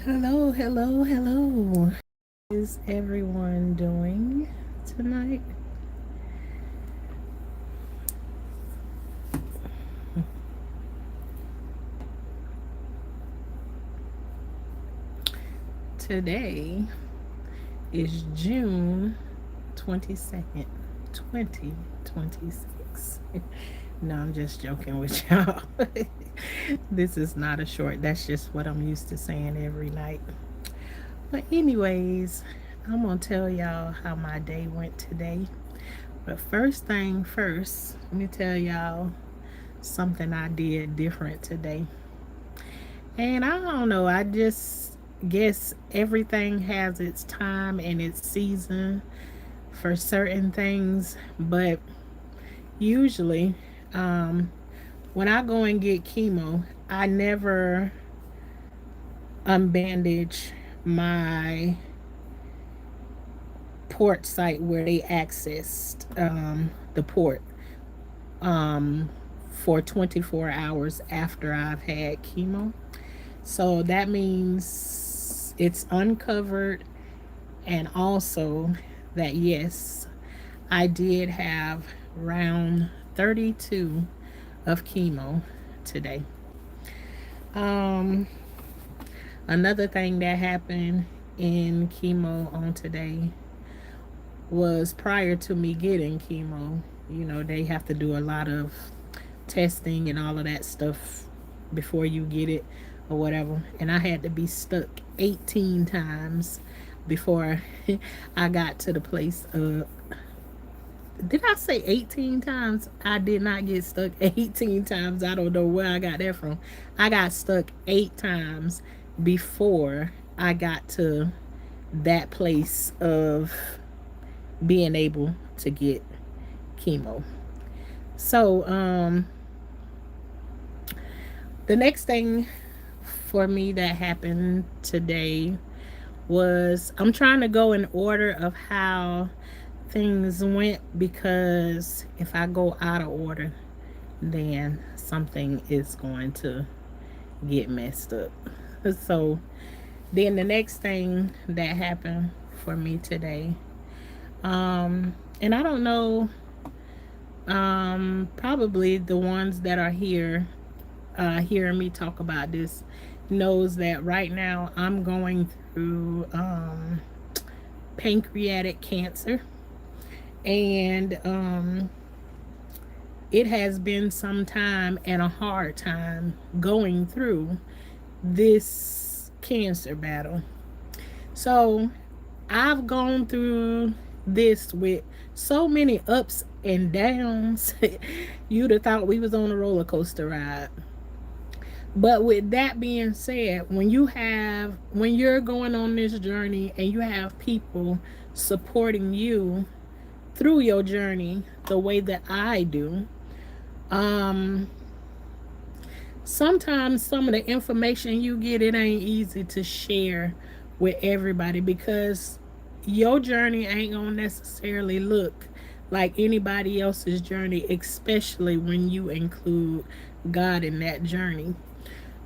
Hello, hello, hello. How is everyone doing tonight? Today is June 22nd, 2026. No, I'm just joking with y'all. This is not a short, that's just what I'm used to saying every night. But, anyways, I'm gonna tell y'all how my day went today. But first thing first, let me tell y'all something I did different today. And I don't know, I just guess everything has its time and its season for certain things. But usually, um, when I go and get chemo, I never unbandage my port site where they accessed the port um, for 24 hours after I've had chemo. So that means it's uncovered, and also that yes, I did have round 32 of chemo today. Um, Another thing that happened in chemo on today was prior to me getting chemo. You know, they have to do a lot of testing and all of that stuff before you get it or whatever. And I had to be stuck 18 times before I got to the place of. Did I say 18 times? I did not get stuck 18 times. I don't know where I got that from. I got stuck 8 times before I got to that place of being able to get chemo. So, the next thing for me that happened today was I'm trying to go in order of how things went, because if I go out of order, then something is going to get messed up. So, then the next thing that happened for me today, and I don't know, probably the ones that are here hearing me talk about this knows that right now I'm going through pancreatic cancer, and it has been some time and a hard time going through this cancer battle. So I've gone through this with so many ups and downs. You'd have thought we was on a roller coaster ride. But with that being said, when you're going on this journey and you have people supporting you through your journey the way that I do, um sometimes some of the information you get, it ain't easy to share with everybody, because your journey ain't gonna necessarily look like anybody else's journey, especially when you include God in that journey.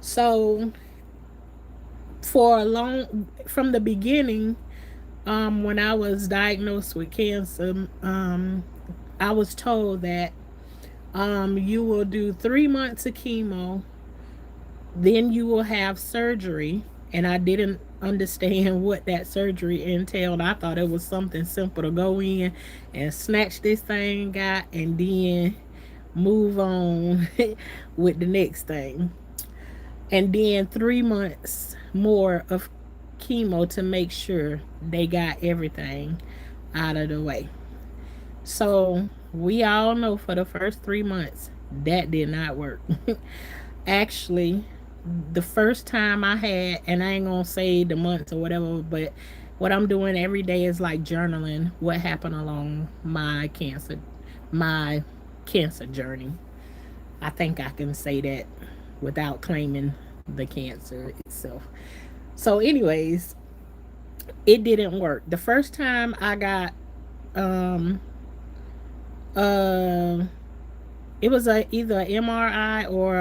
So for a long from the beginning, when I was diagnosed with cancer, I was told that you will do 3 months of chemo, then you will have surgery. And I didn't understand what that surgery entailed. I thought it was something simple to go in and snatch this thing out and then move on with the next thing. And then 3 months more of chemo to make sure they got everything out of the way. So we all know for the first 3 months that did not work. Actually, the first time I had, and I ain't gonna say the months or whatever, but what I'm doing every day is like journaling what happened along my cancer journey. I think I can say that without claiming the cancer itself. So, anyways, it didn't work. The first time I got um uh it was either a MRI or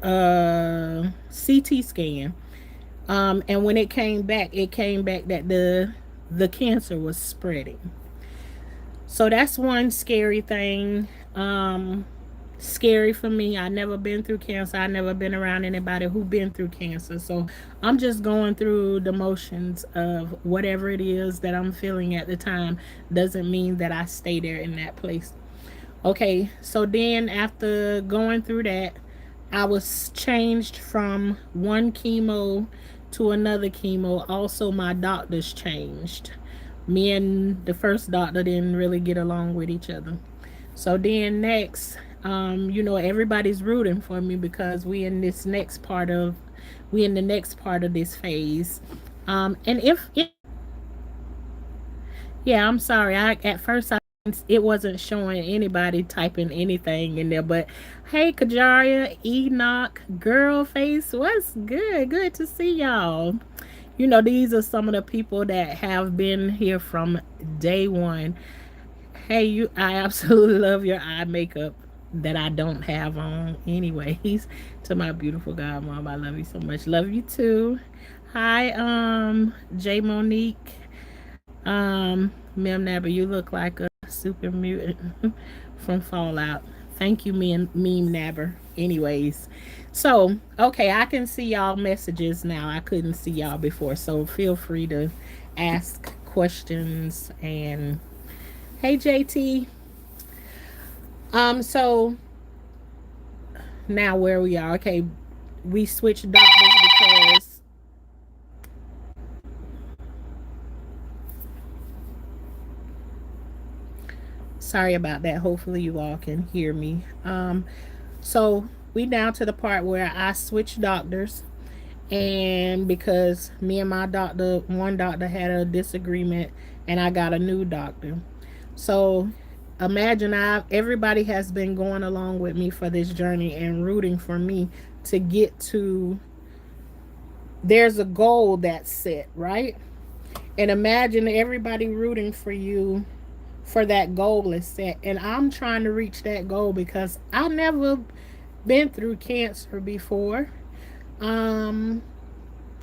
CT scan. And when it came back that the cancer was spreading. So that's one scary thing. Scary for me. I never been through cancer. I never been around anybody who been through cancer. So I'm just going through the motions of whatever it is that I'm feeling at the time. Doesn't mean that I stay there in that place. Okay, so then after going through that, I was changed from one chemo to another chemo. Also, my doctors changed. Me and the first doctor didn't really get along with each other. So then next, everybody's rooting for me because we in the next part of this phase. And if Yeah, I'm sorry. I at first I it wasn't showing anybody typing anything in there, but hey, Kajaria, Enoch, Girl Face, what's good? Good to see y'all. These are some of the people that have been here from day one. Hey, I absolutely love your eye makeup that I don't have on anyways. To my beautiful godmom, I love you so much. Love you too. Hi, J Monique. Mem Nabber, you look like a super mutant from Fallout. Thank you, Meme Nabber. Anyways, so okay, I can see y'all messages now. I couldn't see y'all before, so feel free to ask questions. And hey, JT. So now where we are? Okay, we switched doctors because sorry about that. Hopefully you all can hear me. So we down to the part where I switched doctors, and because me and my doctor, one doctor had a disagreement, and I got a new doctor. So imagine everybody has been going along with me for this journey and rooting for me to get to. There's a goal that's set, right? And imagine everybody rooting for you for that goal is set, and I'm trying to reach that goal because I never been through cancer before. um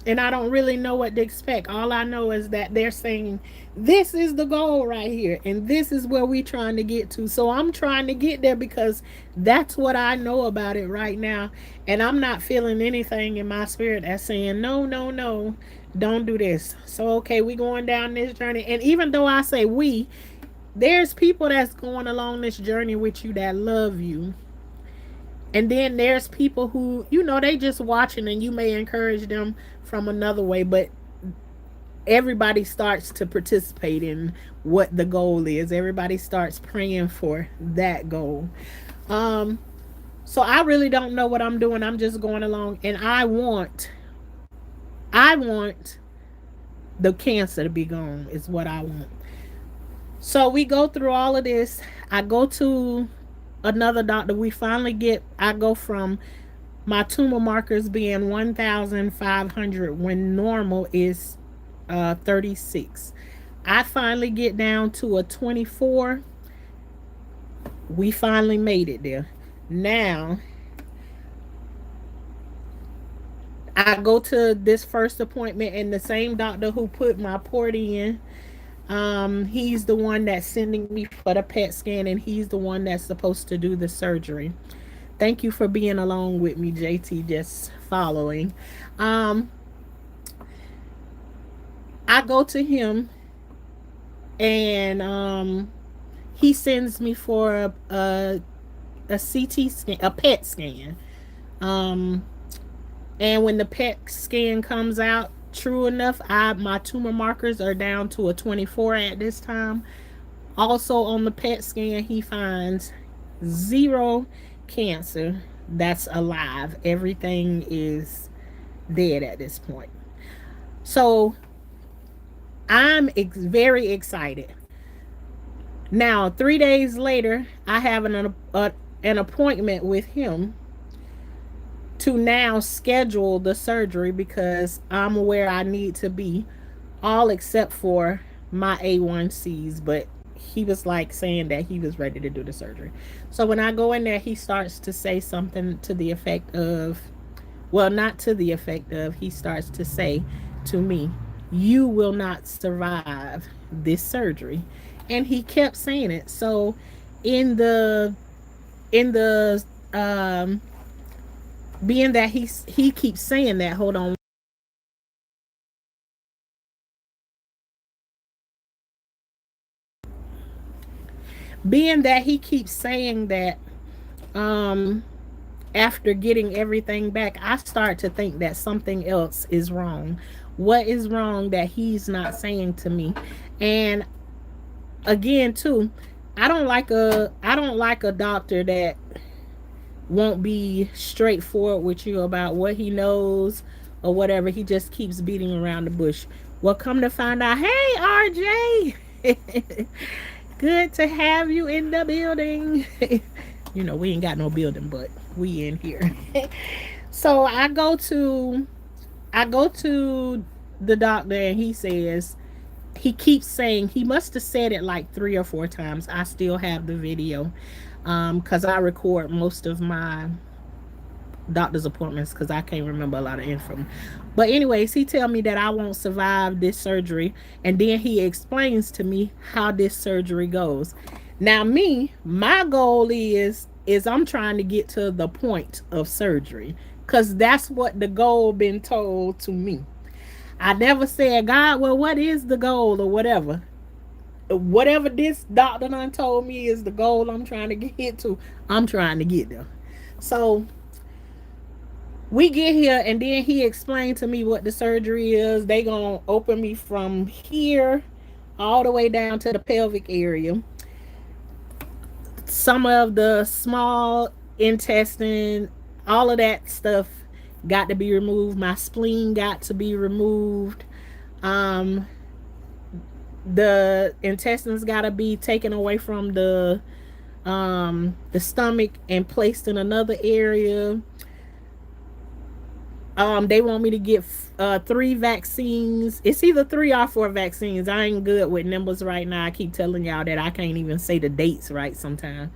and I don't really know what to expect. All I know is that they're saying this is the goal right here and this is where we trying to get to. So I'm trying to get there because that's what I know about it right now, and I'm not feeling anything in my spirit that's saying no, no, no, don't do this. So okay, we going down this journey, and even though I say we, there's people that's going along this journey with you that love you. And then there's people who, they just watching, and you may encourage them from another way, but everybody starts to participate in what the goal is. Everybody starts praying for that goal. Um, so I really don't know what I'm doing. I'm just going along, and I want the cancer to be gone is what I want. So we go through all of this. I go to another doctor. I go from my tumor markers being 1,500 when normal is 36. I finally get down to a 24. We finally made it there. Now, I go to this first appointment, and the same doctor who put my port in, he's the one that's sending me for the PET scan, and he's the one that's supposed to do the surgery. Thank you for being along with me, JT, just following. Um, I go to him, and he sends me for a CT scan, a PET scan. Um, and when the PET scan comes out, true enough, my tumor markers are down to a 24 at this time. Also on the PET scan, he finds zero cancer that's alive. Everything is dead at this point. So I'm very excited. Now, 3 days later, I have an appointment with him to now schedule the surgery because I'm where I need to be, all except for my A1Cs. But he was like saying that he was ready to do the surgery. So when I go in there, he starts to say something to the effect of, well, not to the effect of, he starts to say to me, "You will not survive this surgery." And he kept saying it. So in the being that he keeps saying that, hold on. Being that he keeps saying that, um after getting everything back, I start to think that something else is wrong. What is wrong that he's not saying to me? And again, too, I don't like a doctor that won't be straightforward with you about what he knows or whatever. He just keeps beating around the bush. Well, come to find out, hey, RJ, good to have you in the building. You know, we ain't got no building, but we in here. So I go to the doctor, and he says, he keeps saying, he must have said it like 3 or 4 times. I still have the video, because I record most of my doctor's appointments because I can't remember a lot of info. But anyways, he tell me that I won't survive this surgery, and then he explains to me how this surgery goes. Now, my goal is I'm trying to get to the point of surgery, because that's what the goal been told to me. I never said, God, well, what is the goal or whatever. Whatever this doctor done told me is the goal I'm trying to get to, I'm trying to get there. So we get here, and then he explained to me what the surgery is. They gonna open me from here all the way down to the pelvic area. Some of the small intestine, all of that stuff got to be removed. My spleen got to be removed. um the intestines got to be taken away from the stomach and placed in another area. They want me to get 3 vaccines. It's either 3 or 4 vaccines. I ain't good with numbers right now. I keep telling y'all that I can't even say the dates right sometimes.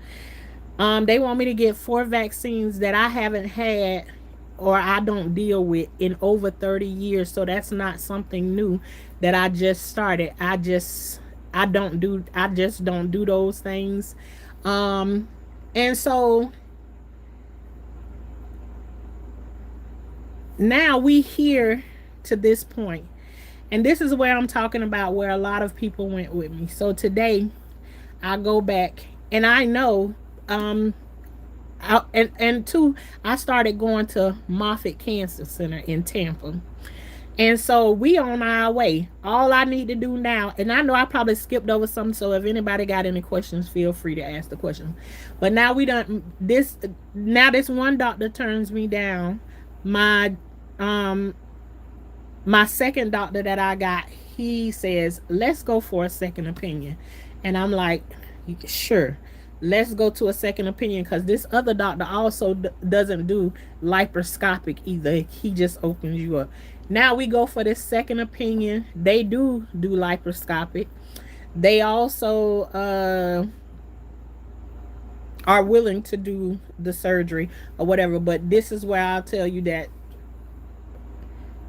They want me to get 4 vaccines that I haven't had or I don't deal with in over 30 years. So that's not something new that I just started. I just don't do those things. Um and so now we here to this point. And this is where I'm talking about where a lot of people went with me. So today I go back, and I know, and two, I started going to Moffitt Cancer Center in Tampa. And so we on our way. All I need to do now, and I know I probably skipped over something, so if anybody got any questions, feel free to ask the question. But now we done this. Now this one doctor turns me down. My um my second doctor that I got, he says, let's go for a second opinion. And I'm like, sure, let's go to a second opinion, because this other doctor also doesn't do laparoscopic either. He just opens you up. Now we go for this second opinion. They do laparoscopic. They also are willing to do the surgery or whatever. But this is where I'll tell you that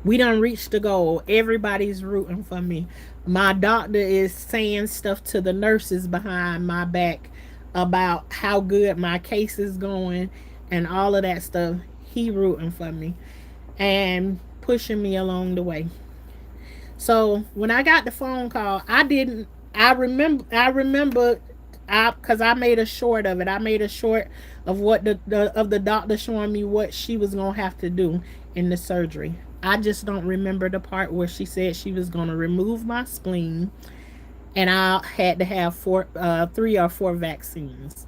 we done reached the goal. Everybody's rooting for me. My doctor is saying stuff to the nurses behind my back about how good my case is going and all of that stuff. He rooting for me and pushing me along the way. So when I got the phone call, I didn't. I remember. Because I made a short of it. I made a short of what the doctor showing me what she was gonna have to do in the surgery. I just don't remember the part where she said she was gonna remove my spleen, and I had to have 3 or 4 vaccines.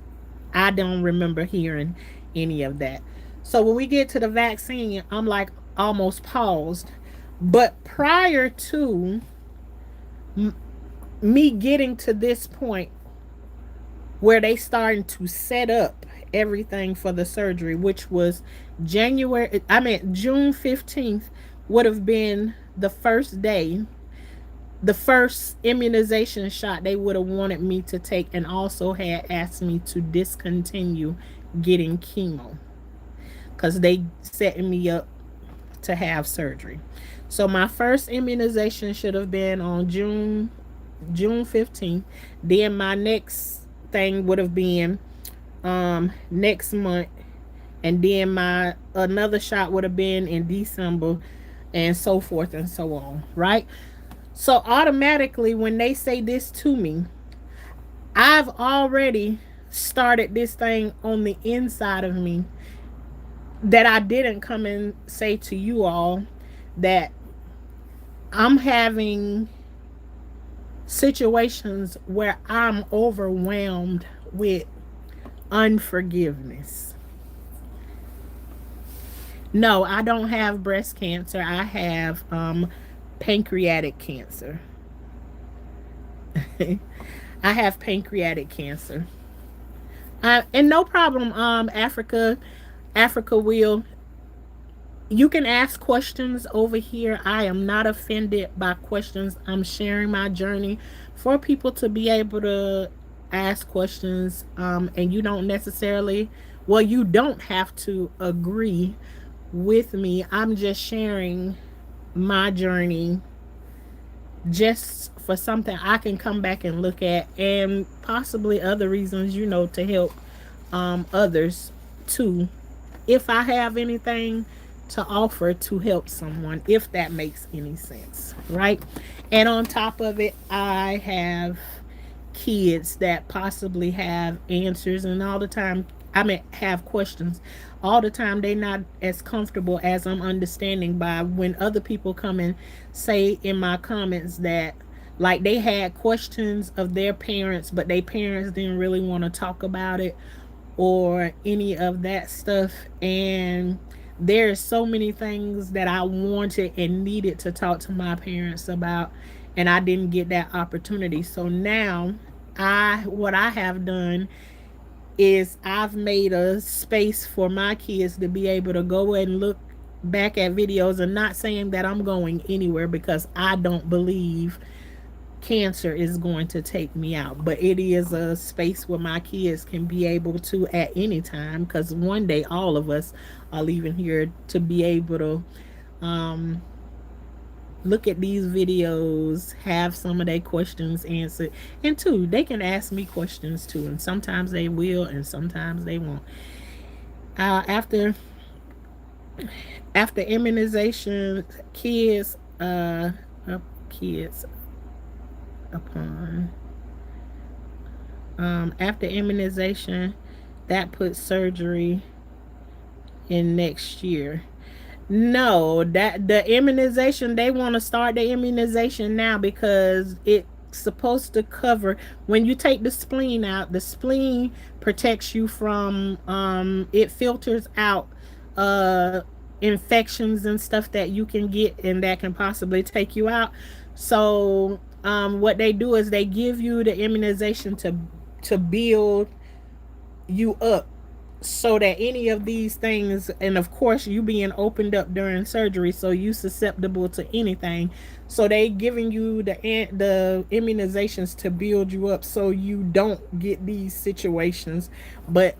I don't remember hearing any of that. So when we get to the vaccine, I'm like almost paused. But prior to me getting to this point where they starting to set up everything for the surgery, which was June 15th would have been the first day the first immunization shot they would have wanted me to take, and also had asked me to discontinue getting chemo because they setting me up to have surgery. So my first immunization should have been on June 15th. Then my next thing would have been next month, and then my another shot would have been in December, and so forth and so on, right? So automatically when they say this to me, I've already started this thing on the inside of me that I didn't come and say to you all, that I'm having situations where I'm overwhelmed with unforgiveness. No, I don't have breast cancer. I have pancreatic cancer. I have pancreatic cancer. And no problem, Africa will. You can ask questions over here. I am not offended by questions. I'm sharing my journey for people to be able to ask questions. And you don't necessarily, well, you don't have to agree with me. I'm just sharing my journey just for something I can come back and look at, and possibly other reasons, to help others too, if I have anything to offer to help someone, if that makes any sense, right? And on top of it, I have kids that possibly have answers, and all the time, I mean, have questions. All the time, they not as comfortable as I'm understanding by when other people come and say in my comments that, like, they had questions of their parents, but their parents didn't really want to talk about it or any of that stuff. And there's so many things that I wanted and needed to talk to my parents about, and I didn't get that opportunity. So now, what I have done is I've made a space for my kids to be able to go and look back at videos, and not saying that I'm going anywhere, because I don't believe cancer is going to take me out, but it is a space where my kids can be able to at any time, because one day all of us are leaving here, to be able to um, look at these videos, have some of their questions answered, and two, they can ask me questions too, and sometimes they will and sometimes they won't. After immunization, kids upon after immunization, that puts surgery in next year. No, that the immunization, they want to start the immunization now, because it's supposed to cover, when you take the spleen out, the spleen protects you from it filters out infections and stuff that you can get and that can possibly take you out. So what they do is they give you the immunization to build you up, so that any of these things, and of course you being opened up during surgery, so you susceptible to anything, so they giving you the immunizations to build you up so you don't get these situations. But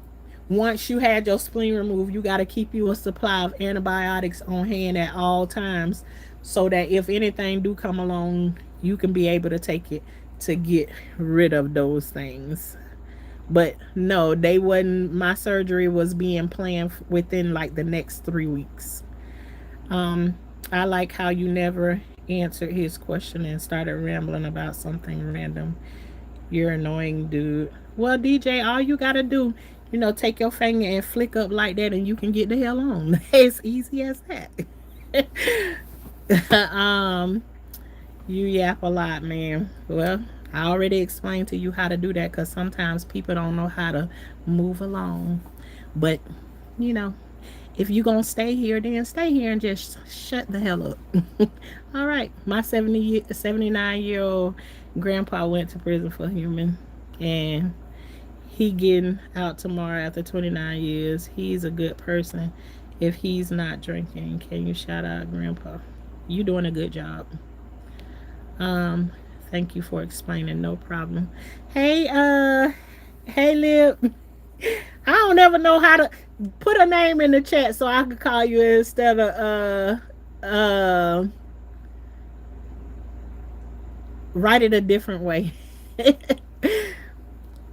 once you had your spleen removed, you got to keep you a supply of antibiotics on hand at all times, so that if anything do come along, you can be able to take it to get rid of those things. But no, they wasn't. My surgery was being planned within like the next 3 weeks. I like how you never answered his question and started rambling about something random. You're annoying, dude. Well, DJ, all you gotta do, take your finger and flick up like that, and you can get the hell on. It's easy as that. um, you yap a lot, man. Well, I already explained to you how to do that, because sometimes people don't know how to move along. But, you know, if you going to stay here, then stay here and just shut the hell up. All right. My 79-year-old grandpa went to prison for human, and he getting out tomorrow after 29 years. He's a good person. If he's not drinking, can you shout out grandpa? You doing a good job. Um, Thank you for explaining. No problem. Hey, hey, Lib. I don't ever know how to put a name in the chat so I can call you instead of write it a different way.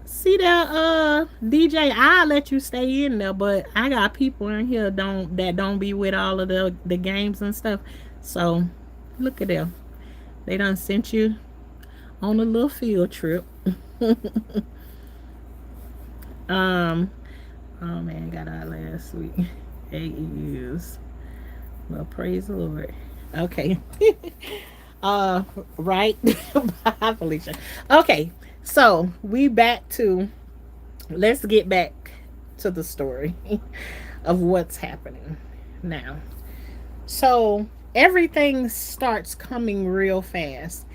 See that DJ, I'll let you stay in there, but I got people in here don't be with all of the games and stuff. So look at them. They done sent you on a little field trip. um oh man, got out last week. 8 years. Well, praise the Lord. Okay. uh right. Bye, Felicia. Okay, so we back to, let's get back to the story of what's happening now. So everything starts coming real fast,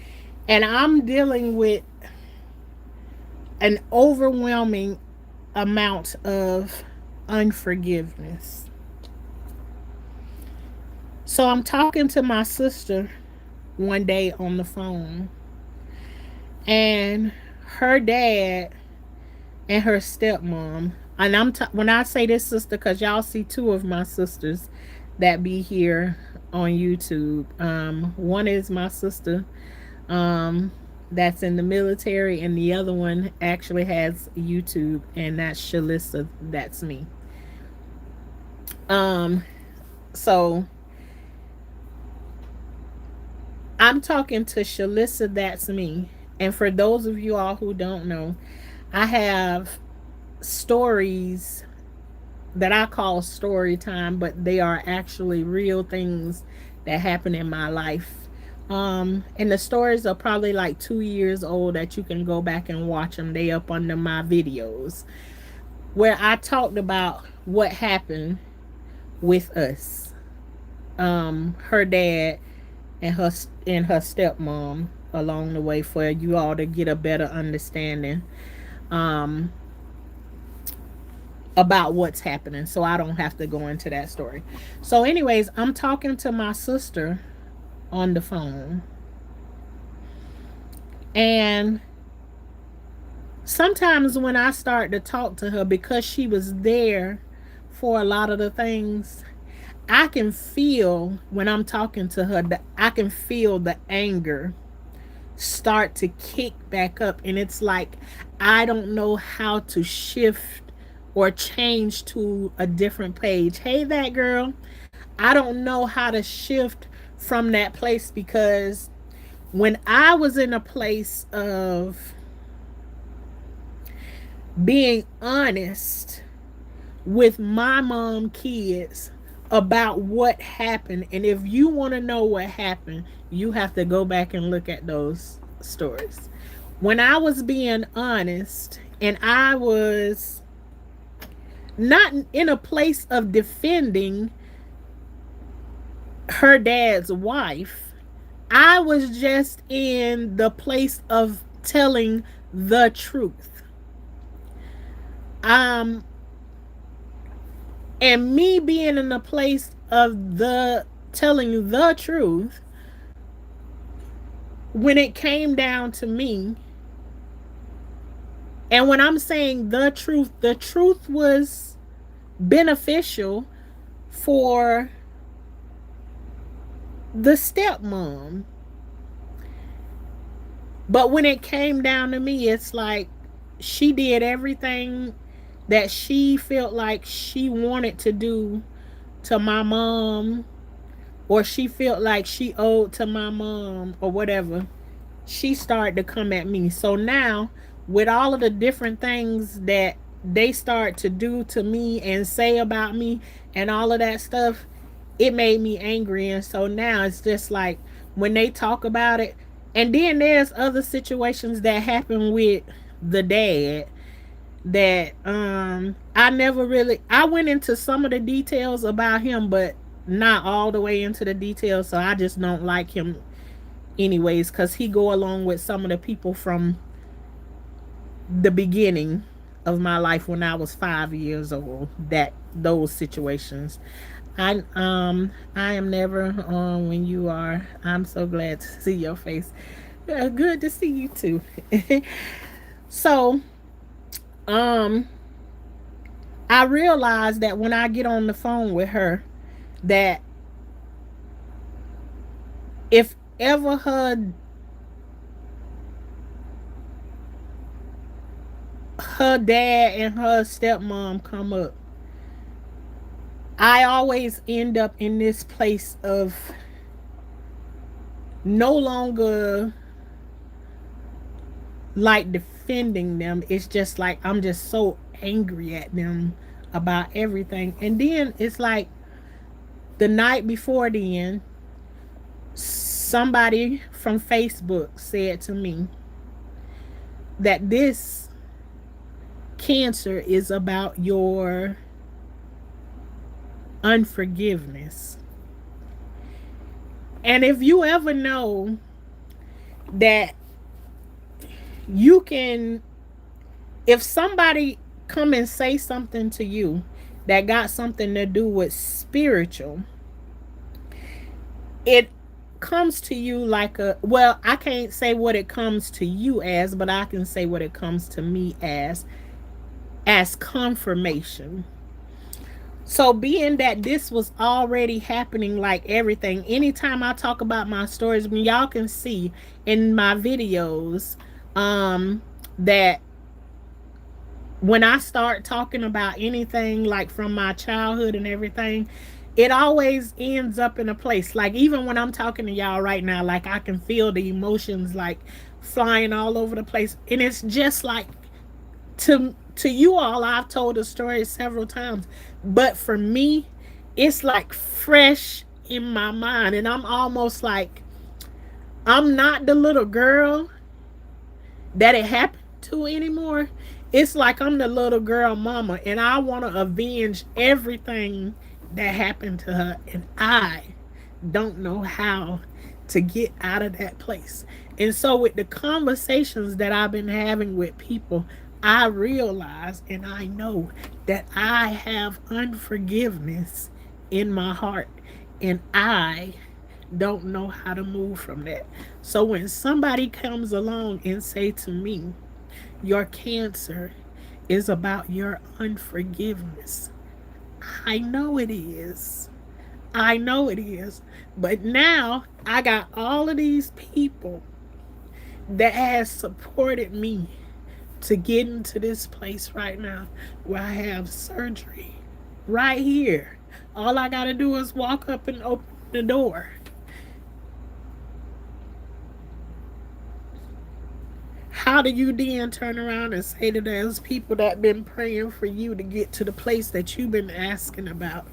and I'm dealing with an overwhelming amount of unforgiveness. So I'm talking to my sister one day on the phone, and her dad and her stepmom, and when I say this sister, because y'all see two of my sisters that be here on YouTube. One is my sister, um, that's in the military, and the other one actually has YouTube, and that's Shalissa. That's me. Um, so I'm talking to Shalissa. That's me. And for those of you all who don't know, I have stories that I call story time, but they are actually real things that happen in my life. And the stories are probably like 2 years old that you can go back and watch them. They up under my videos where I talked about what happened with us, her dad and her stepmom along the way, for you all to get a better understanding um about what's happening, so I don't have to go into that story. So anyways, I'm talking to my sister on the phone, and sometimes when I start to talk to her, because she was there for a lot of the things, I can feel when I'm talking to her that I can feel the anger start to kick back up, and it's like I don't know how to shift or change to a different page. Hey, that girl, I don't know how to shift from that place, because when I was in a place of being honest with my mom kids about what happened, and if you want to know what happened, you have to go back and look at those stories. When I was being honest, and I was not in a place of defending her dad's wife, I was just in the place of telling the truth. Um, and me being in a place of the telling the truth, when it came down to me, and when I'm saying the truth was beneficial for the stepmom. But when it came down to me, it's like she did everything that she felt like she wanted to do to my mom, or she felt like she owed to my mom, or whatever. She started to come at me. So now, with all of the different things that they start to do to me and say about me and all of that stuff, it made me angry. And so now it's just like when they talk about it, and then there's other situations that happen with the dad that I never really, I went into some of the details about him, but not all the way into the details. So I just don't like him anyways, because he go along with some of the people from the beginning of my life when I was 5 years old, that those situations. I am never on when you are. I'm so glad to see your face. Good to see you too. So, um, I realized that when I get on the phone with her, that if ever her dad and her stepmom come up, I always end up in this place of no longer like defending them. It's just like I'm just so angry at them about everything. And then it's like the night before then, somebody from Facebook said to me that this cancer is about your unforgiveness. And if you ever know that you can, if somebody come and say something to you that got something to do with spiritual, it comes to you like a, well, I can't say what it comes to you as, but I can say what it comes to me as confirmation. So being that this was already happening, like everything, anytime I talk about my stories, when y'all can see in my videos, that when I start talking about anything like from my childhood and everything, it always ends up in a place. Like even when I'm talking to y'all right now, like I can feel the emotions like flying all over the place. And it's just like, to you all, I've told the story several times, but for me, it's like fresh in my mind, and I'm almost like I'm not the little girl that it happened to anymore. It's like I'm the little girl mama, and I want to avenge everything that happened to her, and I don't know how to get out of that place. And so, with the conversations that I've been having with people, I realize and I know that I have unforgiveness in my heart, and I don't know how to move from that. So when somebody comes along and say to me, your cancer is about your unforgiveness, I know it is. I know it is. But now I got all of these people that has supported me to get into this place right now where I have surgery right here. All I got to do is walk up and open the door. How do you then turn around and say to those people that been praying for you to get to the place that you've been asking about,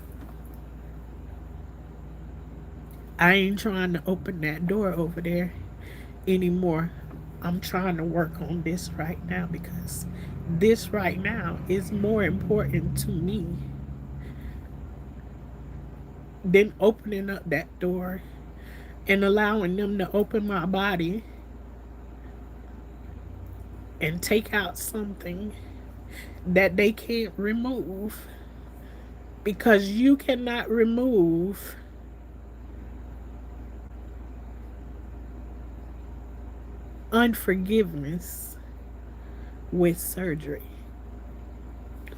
I ain't trying to open that door over there anymore. I'm trying to work on this right now because this right now is more important to me than opening up that door and allowing them to open my body and take out something that they can't remove, because you cannot remove unforgiveness with surgery.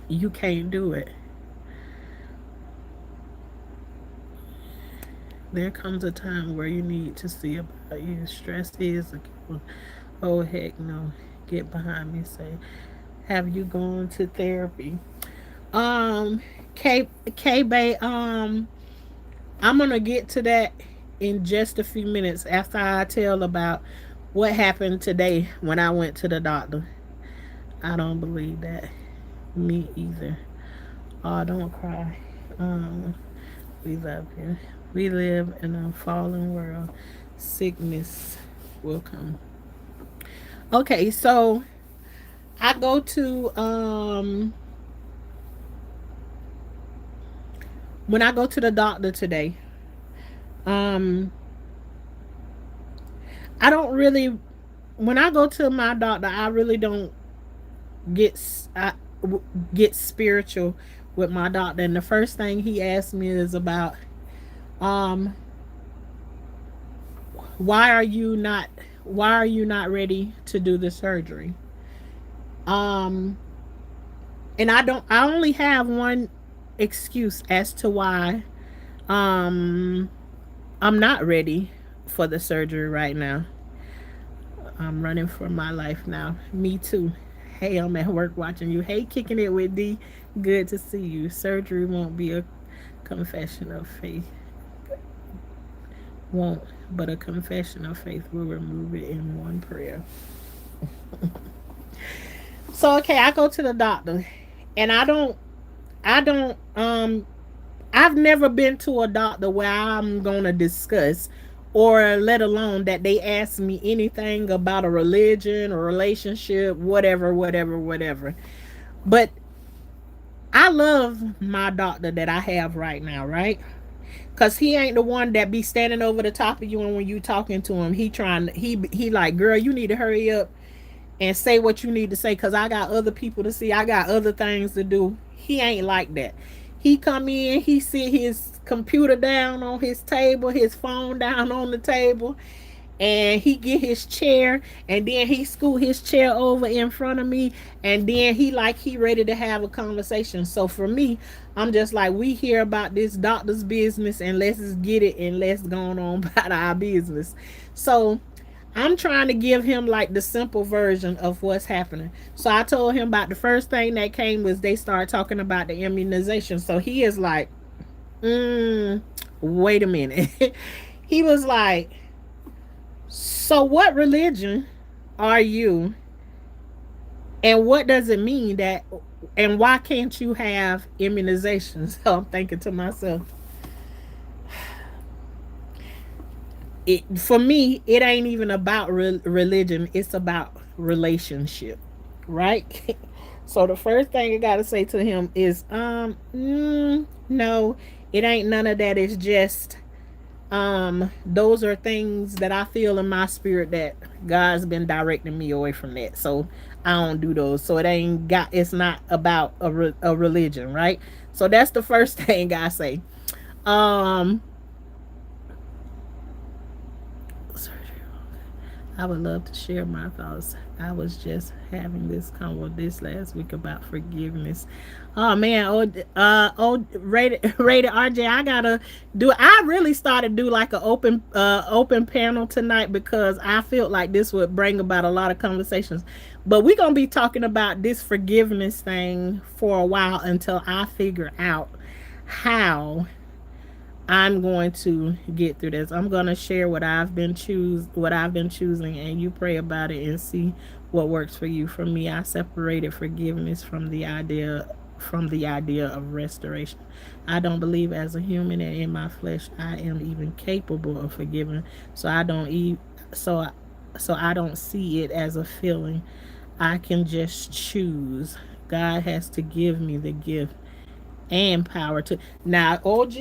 You can't do it. There comes a time where you need to see about you. Stress is a killer. Oh heck no. Get behind me. Say, have you gone to therapy? Um K Bay, I'm gonna get to that in just a few minutes after I tell about what happened today when I went to the doctor. I don't believe that. Me either. Oh, don't cry. We love you. We live in a fallen world. Sickness will come. Okay, so I go to when I go to the doctor today, um I don't really, when I go to my doctor, I really don't get I, get spiritual with my doctor, and the first thing he asked me is about, um, why are you not why are you not ready to do the surgery? Um, and I only have one excuse as to why um I'm not ready for the surgery right now. I'm running for my life now. Me too. Hey, I'm at work watching you. Hey, kicking it with D. Good to see you. Surgery won't be a confession of faith. Won't, but a confession of faith will remove it in one prayer. So okay, I go to the doctor, and I don't I've never been to a doctor where I'm gonna discuss, or let alone that they ask me anything about a religion or relationship, whatever, whatever, whatever. But I love my doctor that I have right now, right? Cause he ain't the one that be standing over the top of you, and when you talking to him, he like, girl, you need to hurry up and say what you need to say, because I got other people to see. I got other things to do. He ain't like that. He come in, he sit his computer down on his table, his phone down on the table, and he get his chair, and then he scoot his chair over in front of me, and then he ready to have a conversation. So for me, I'm just like, we hear about this doctor's business, and let's just get it, and let's go on about our business. So I'm trying to give him like the simple version of what's happening. So I told him about the first thing that came was they started talking about the immunization. So he is like, wait a minute. He was like, so what religion are you, and what does it mean that, and why can't you have immunizations? So I'm thinking to myself, for me, it ain't even about religion. It's about relationship, right? So the first thing I gotta say to him is, no, it ain't none of that. It's just, those are things that I feel in my spirit that God's been directing me away from that. So I don't do those. So it's not about a religion, right? So that's the first thing I say. Um, I would love to share my thoughts. I was just having this convo this last week about forgiveness. Oh man, rated RJ. I gotta do. I really started to do like an open panel tonight, because I felt like this would bring about a lot of conversations. But we're gonna be talking about this forgiveness thing for a while until I figure out how I'm going to get through this. I'm going to share what I've been choosing, and you pray about it and see what works for you. For me, I separated forgiveness from the idea of restoration. I don't believe as a human and in my flesh I am even capable of forgiving. So I don't eat so so I don't see it as a feeling. I can just choose. God has to give me the gift and power to. Now OG,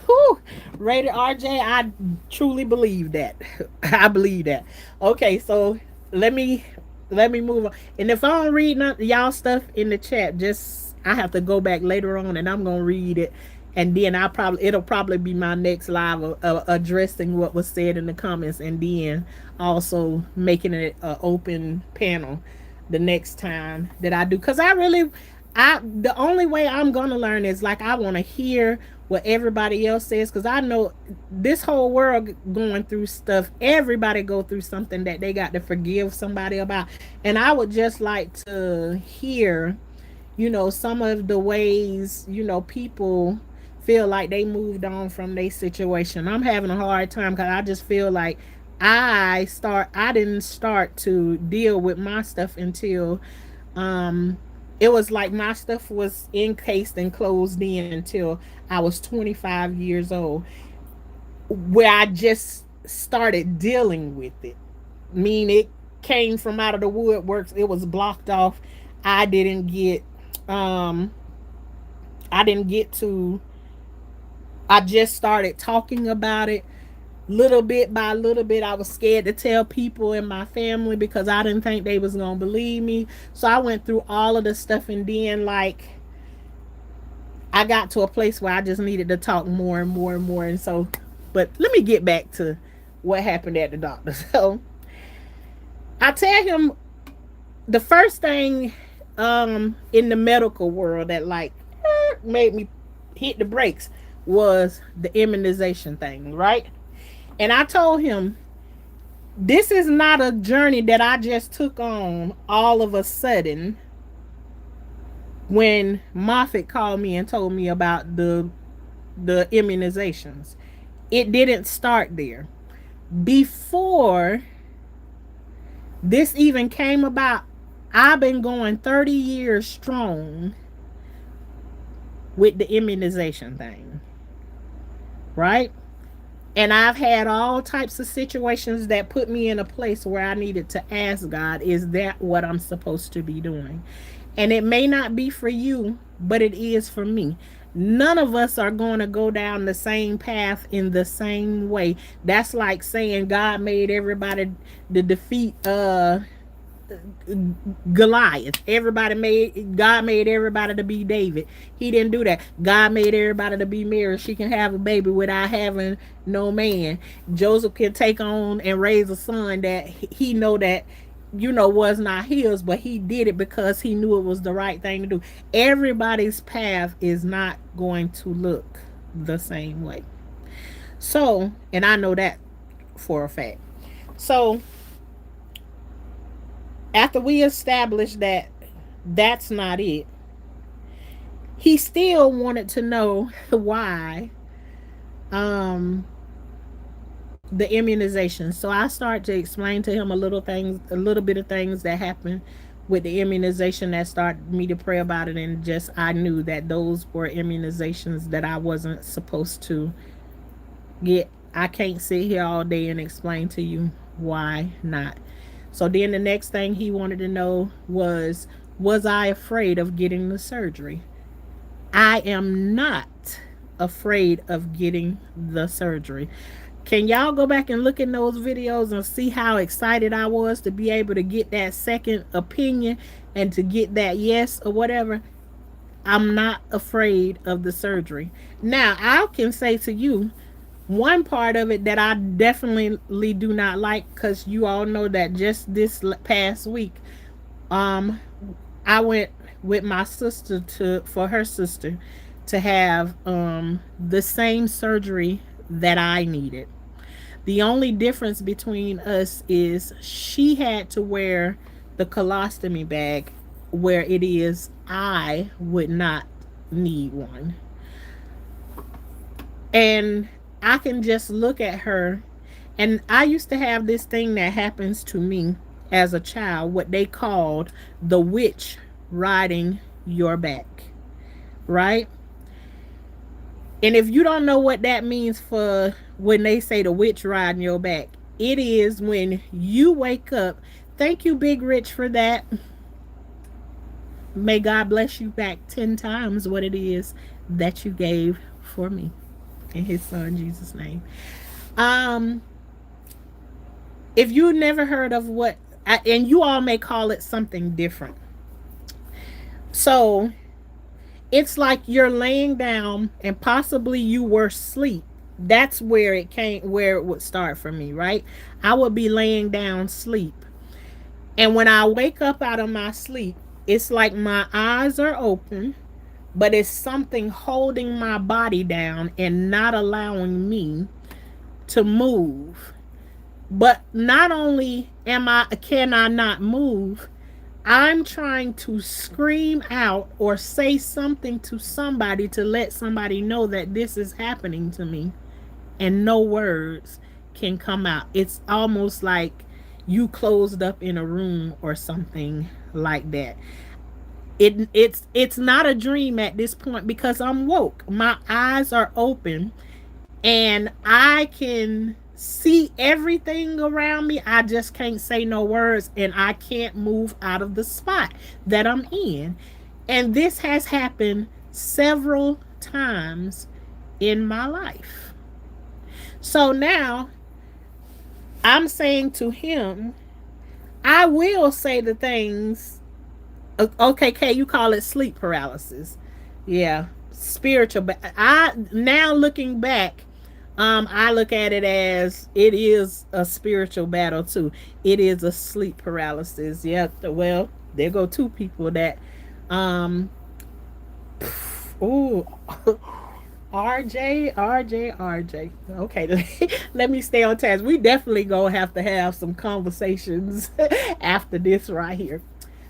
whew, rated RJ, I truly believe that. I believe that. Okay, so let me let me move on. And if I don't read none, y'all stuff in the chat, just I have to go back later on and I'm gonna read it, and then it'll probably be my next live addressing what was said in the comments, and then also making it an open panel the next time that I do, because I the only way I'm gonna learn is like, I want to hear what everybody else says, because I know this whole world going through stuff. Everybody go through something that they got to forgive somebody about, and I would just like to hear, some of the ways, people feel like they moved on from their situation. I'm having a hard time, because I just feel like I didn't start to deal with my stuff until, um it was like my stuff was encased and closed in until I was 25 years old, where I just started dealing with it. I mean, it came from out of the woodworks. It was blocked off. I didn't get um I didn't get to I just started talking about it little bit by little bit. I was scared to tell people in my family because I didn't think they was gonna believe me. So I went through all of the stuff, and then like I got to a place where I just needed to talk more and more and more. And so, but let me get back to what happened at the doctor. So I tell him the first thing in the medical world that like made me hit the brakes was the immunization thing, right? And I told him this is not a journey that I just took on all of a sudden when Moffitt called me and told me about the immunizations. It didn't start there. Before this even came about, I've been going 30 years strong with the immunization thing, right? And I've had all types of situations that put me in a place where I needed to ask God, is that what I'm supposed to be doing? And it may not be for you, but it is for me. None of us are going to go down the same path in the same way. That's like saying God made everybody to defeat Goliath. God made everybody to be David. He didn't do that. God made everybody to be Mary. She can have a baby without having no man. Joseph can take on and raise a son that he know that was not his, but he did it because he knew it was the right thing to do. Everybody's path is not going to look the same way. So, and I know that for a fact. So, after we established that that's not it, he still wanted to know why the immunization. So I started to explain to him a little bit of things that happened with the immunization that started me to pray about it, and just I knew that those were immunizations that I wasn't supposed to get. I can't sit here all day and explain to you why not. So then the next thing he wanted to know was I afraid of getting the surgery? I am not afraid of getting the surgery. Can y'all go back and look in those videos and see how excited I was to be able to get that second opinion and to get that yes or whatever? I'm not afraid of the surgery. Now, I can say to you, one part of it that I definitely do not like, because you all know that just this past week, um, I went with my sister for her sister to have the same surgery that I needed. The only difference between us is she had to wear the colostomy bag, where it is I would not need one. And I can just look at her. And I used to have this thing that happens to me as a child, what they called the witch riding your back, right? And if you don't know what that means, for when they say the witch riding your back, it is when you wake up. Thank you, Big Rich, for that. May God bless you back 10 times what it is that you gave for me. In his son Jesus' name. Um, if you never heard of what, and you all may call it something different. So it's like you're laying down and possibly you were asleep. That's where it would start for me, right? I would be laying down sleep. And when I wake up out of my sleep, it's like my eyes are open, but it's something holding my body down and not allowing me to move. But not only can I not move, I'm trying to scream out or say something to somebody to let somebody know that this is happening to me, and no words can come out. It's almost like you closed up in a room or something like that. It's not a dream at this point because I'm woke. My eyes are open and I can see everything around me. I just can't say no words, and I can't move out of the spot that I'm in. And this has happened several times in my life. So now I'm saying to him, I will say the things. Okay, Kay, you call it sleep paralysis. Yeah, spiritual. But I now looking back, I look at it as it is a spiritual battle too. It is a sleep paralysis. Yeah. Well, there go two people that, um, ooh, RJ. Okay, let me stay on task. We definitely gonna have some conversations after this right here.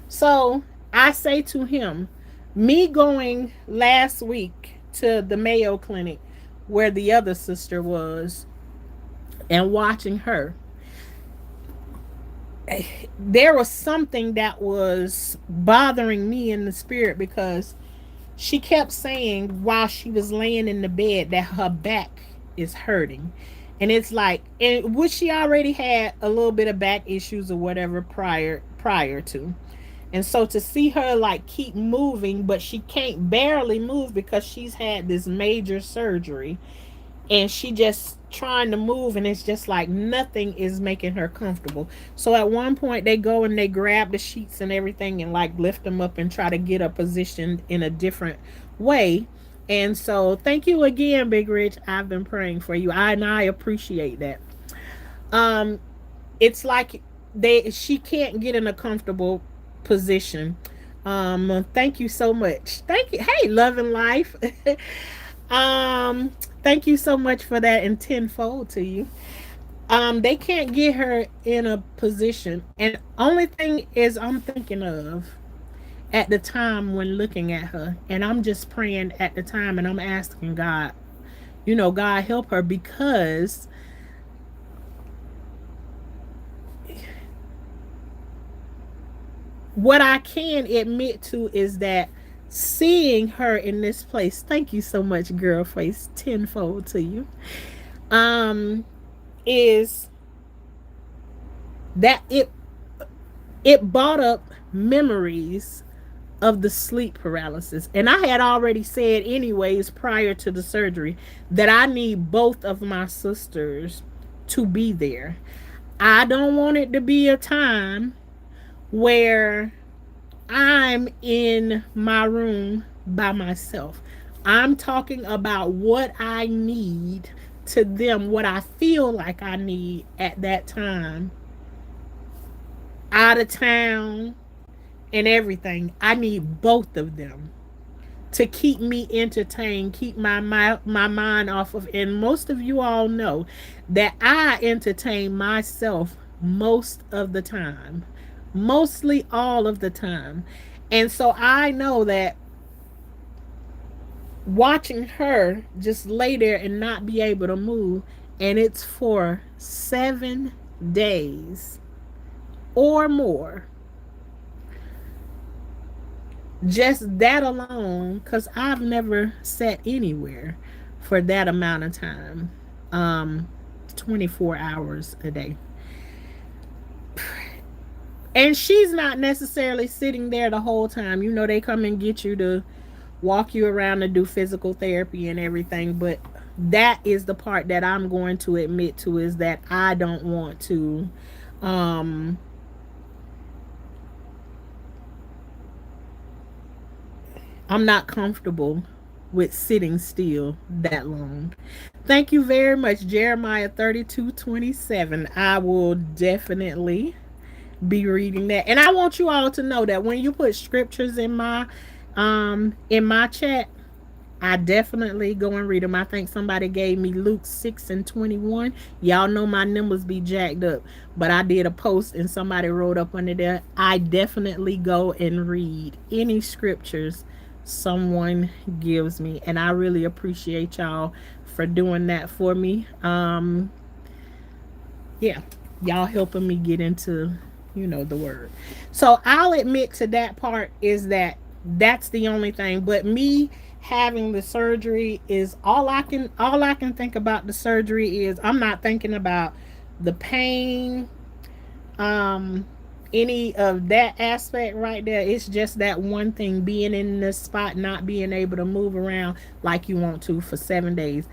So I say to him, me going last week to the Mayo Clinic where the other sister was and watching her, there was something that was bothering me in the spirit because she kept saying while she was laying in the bed that her back is hurting. And it's like, and which she already had a little bit of back issues or whatever prior to. And so to see her like keep moving, but she can't barely move because she's had this major surgery, and she just trying to move, and it's just like nothing is making her comfortable. So at one point they go and they grab the sheets and everything and like lift them up and try to get her positioned in a different way. And so thank you again, Big Rich. I've been praying for you. I appreciate that. um it's like she can't get in a comfortable position. Thank you so much. Thank you. Hey, love and life. um Thank you so much for that, and tenfold to you. They can't get her in a position, and only thing is I'm thinking of at the time when looking at her, and I'm just praying at the time, and I'm asking God, God help her, because what I can admit to is that seeing her in this place, thank you so much, girl face, tenfold to you, um, is that it brought up memories of the sleep paralysis. And I had already said anyways prior to the surgery that I need both of my sisters to be there. I don't want it to be a time where I'm in my room by myself. I'm talking about what I need to them, what I feel like I need at that time, out of town and everything. I need both of them to keep me entertained, keep my mind off of. And most of you all know that I entertain myself most of the time, mostly all of the time. And so I know that watching her just lay there and not be able to move, and it's for 7 days or more, just that alone, because I've never sat anywhere for that amount of time, um 24 hours a day. And she's not necessarily sitting there the whole time. They come and get you to walk you around and do physical therapy and everything, but that is the part that I'm going to admit to, is that I don't want to, um I'm not comfortable with sitting still that long. Thank you very much, Jeremiah 32:27. I will definitely be reading that. And I want you all to know that when you put scriptures in my chat, I definitely go and read them. I think somebody gave me Luke 6:21. Y'all know my numbers be jacked up, but I did a post and somebody wrote up under there. I definitely go and read any scriptures someone gives me, and I really appreciate y'all for doing that for me. Yeah, y'all helping me get into the word. So I'll admit to that part, is that that's the only thing. But me having the surgery is all I can think about. The surgery is, I'm not thinking about the pain, um any of that aspect right there. It's just that one thing, being in this spot, not being able to move around like you want to for 7 days.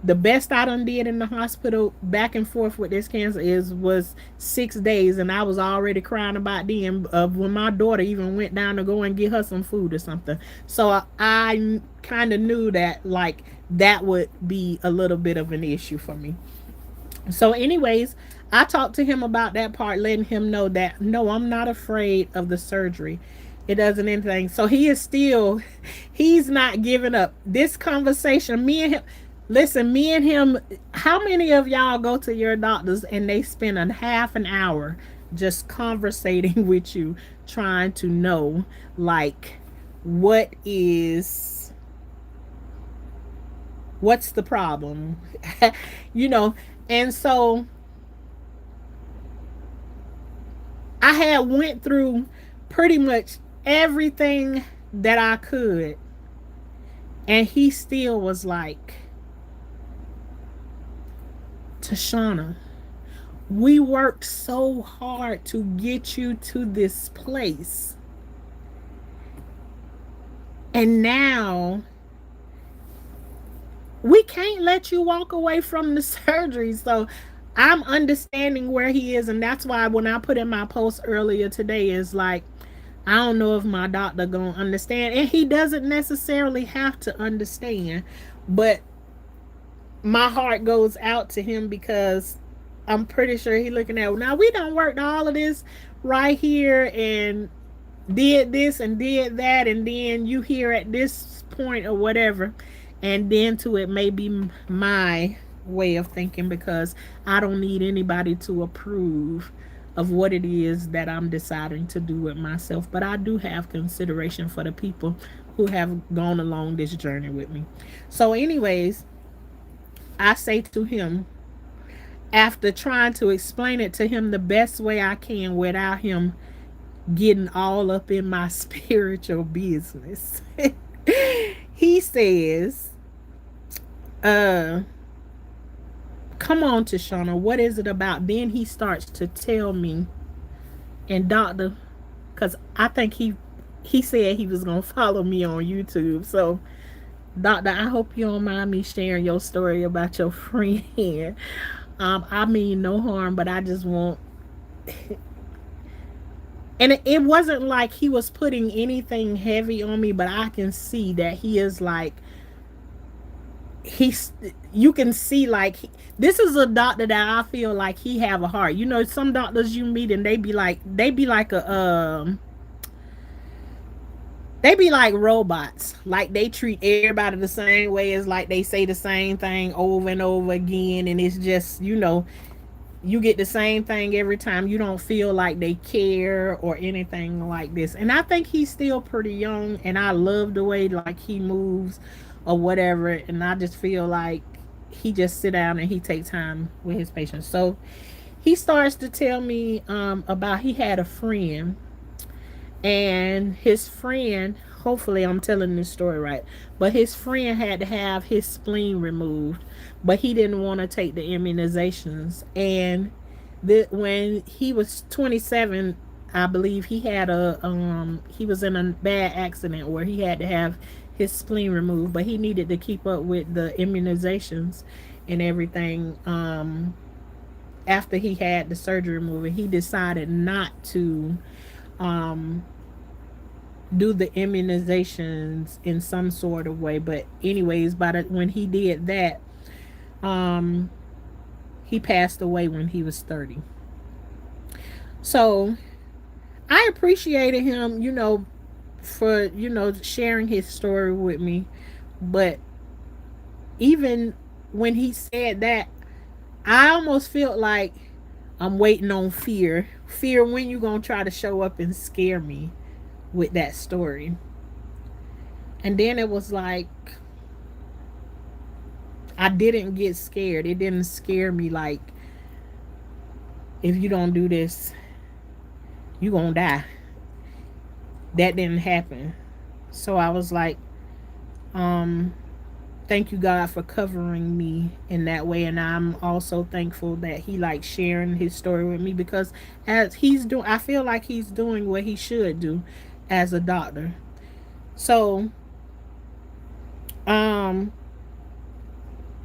The best I done did in the hospital back and forth with this cancer is was 6 days, and I was already crying about them when my daughter even went down to go and get her some food or something. So I kind of knew that like that would be a little bit of an issue for me. So, anyways, I talked to him about that part, letting him know that no, I'm not afraid of the surgery. It doesn't anything. So he is still, he's not giving up. This conversation, me and him, listen, me and him, how many of y'all go to your doctors and they spend a half an hour just conversating with you, trying to know, like, what is, what's the problem? you know, and so I had went through pretty much everything that I could, and he still was like, Tashanna, we worked so hard to get you to this place, and now we can't let you walk away from the surgery. So I'm understanding where he is, and that's why when I put in my post earlier today is like, I don't know if my doctor gonna understand, and he doesn't necessarily have to understand, but my heart goes out to him because I'm pretty sure he looking at, now we done worked all of this right here and did this and did that, and then you here at this point or whatever, and then to it may be my way of thinking because I don't need anybody to approve of what it is that I'm deciding to do with myself, but I do have consideration for the people who have gone along this journey with me. So anyways, I say to him, after trying to explain it to him the best way I can without him getting all up in my spiritual business. He says, uh, come on, Tashanna, what is it about? Then he starts to tell me, and doctor, because I think he said he was gonna follow me on YouTube. So, doctor, I hope you don't mind me sharing your story about your friend. I mean no harm, but I just want, and it wasn't like he was putting anything heavy on me, but I can see that he is like, he's, you can see like this is a doctor that I feel like he have a heart. You know, some doctors you meet and they be like a they be like robots. Like they treat everybody the same way, as like they say the same thing over and over again, and it's just, you know, you get the same thing every time. You don't feel like they care or anything like this. And I think he's still pretty young, and I love the way like he moves or whatever. And I just feel like he just sit down and he take time with his patients. So he starts to tell me about, he had a friend, and his friend, hopefully I'm telling this story right, but his friend had to have his spleen removed, but he didn't want to take the immunizations. And when he was 27, I believe, he had a he was in a bad accident where he had to have his spleen removed, but he needed to keep up with the immunizations and everything. After he had the surgery removed, he decided not to um do the immunizations in some sort of way. But anyways, when he did that, um he passed away when he was 30. So I appreciated him, for, sharing his story with me. But even when he said that, I almost felt like I'm waiting on fear, when you gonna try to show up and scare me with that story. And then it was like, I didn't get scared. It didn't scare me like, if you don't do this, you gonna die. That didn't happen. So I was like, um, thank you God for covering me in that way. And I'm also thankful that he like sharing his story with me, because as he's doing, I feel like he's doing what he should do as a doctor. So um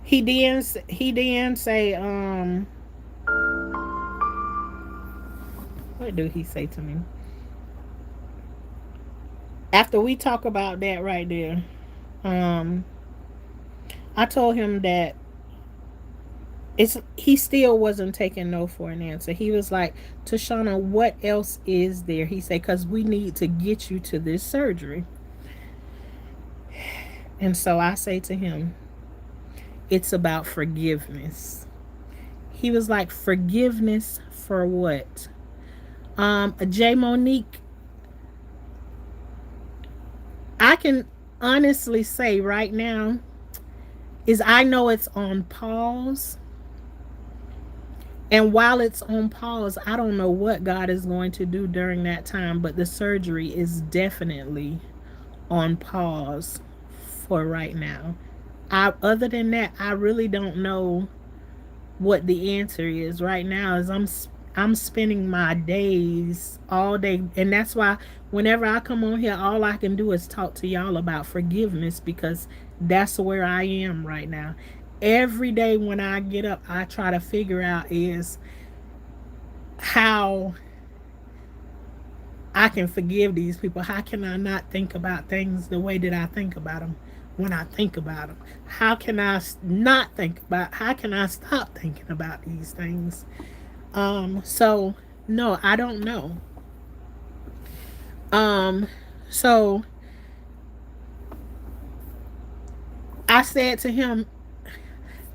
He didn't say what do he say to me after we talk about that right there. um I told him that it's he still wasn't taking no for an answer. He was like, Tashanna, what else is there? He said, because we need to get you to this surgery. And so I say to him, it's about forgiveness. He was like, forgiveness for what? J Monique, I can honestly say right now is I know it's on pause. And while it's on pause, I don't know what God is going to do during that time, but the surgery is definitely on pause for right now. Other than that, I really don't know what the answer is right now. Is I'm spending my days all day, and that's why whenever I come on here, all I can do is talk to y'all about forgiveness because that's where I am right now. Every day when I get up, I try to figure out is how I can forgive these people. How can I not think about things the way that I think about them when I think about them? How can I not think about? How can I stop thinking about these things? So no, I don't know. Um, so I said to him,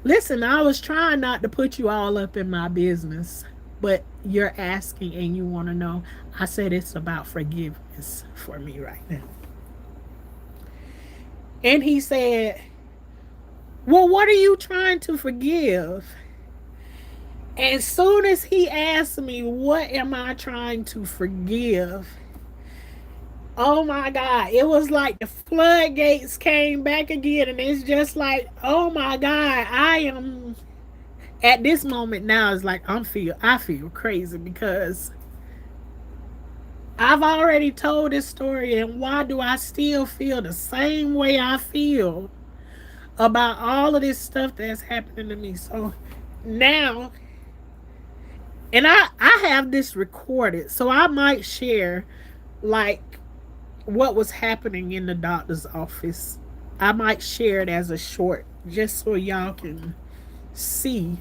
"Listen, I was trying not to put you all up in my business, but you're asking and you want to know." I said it's about forgiveness for me right now. And he said, well, what are you trying to forgive? As soon as he asked me, what am I trying to forgive? Oh my God. It was like the floodgates came back again. And it's just like, oh my God, I am at this moment now. It's like I feel crazy because I've already told this story. And why do I still feel the same way I feel about all of this stuff that's happening to me? So now, and I have this recorded, so I might share like what was happening in the doctor's office. I might share it as a short just so y'all can see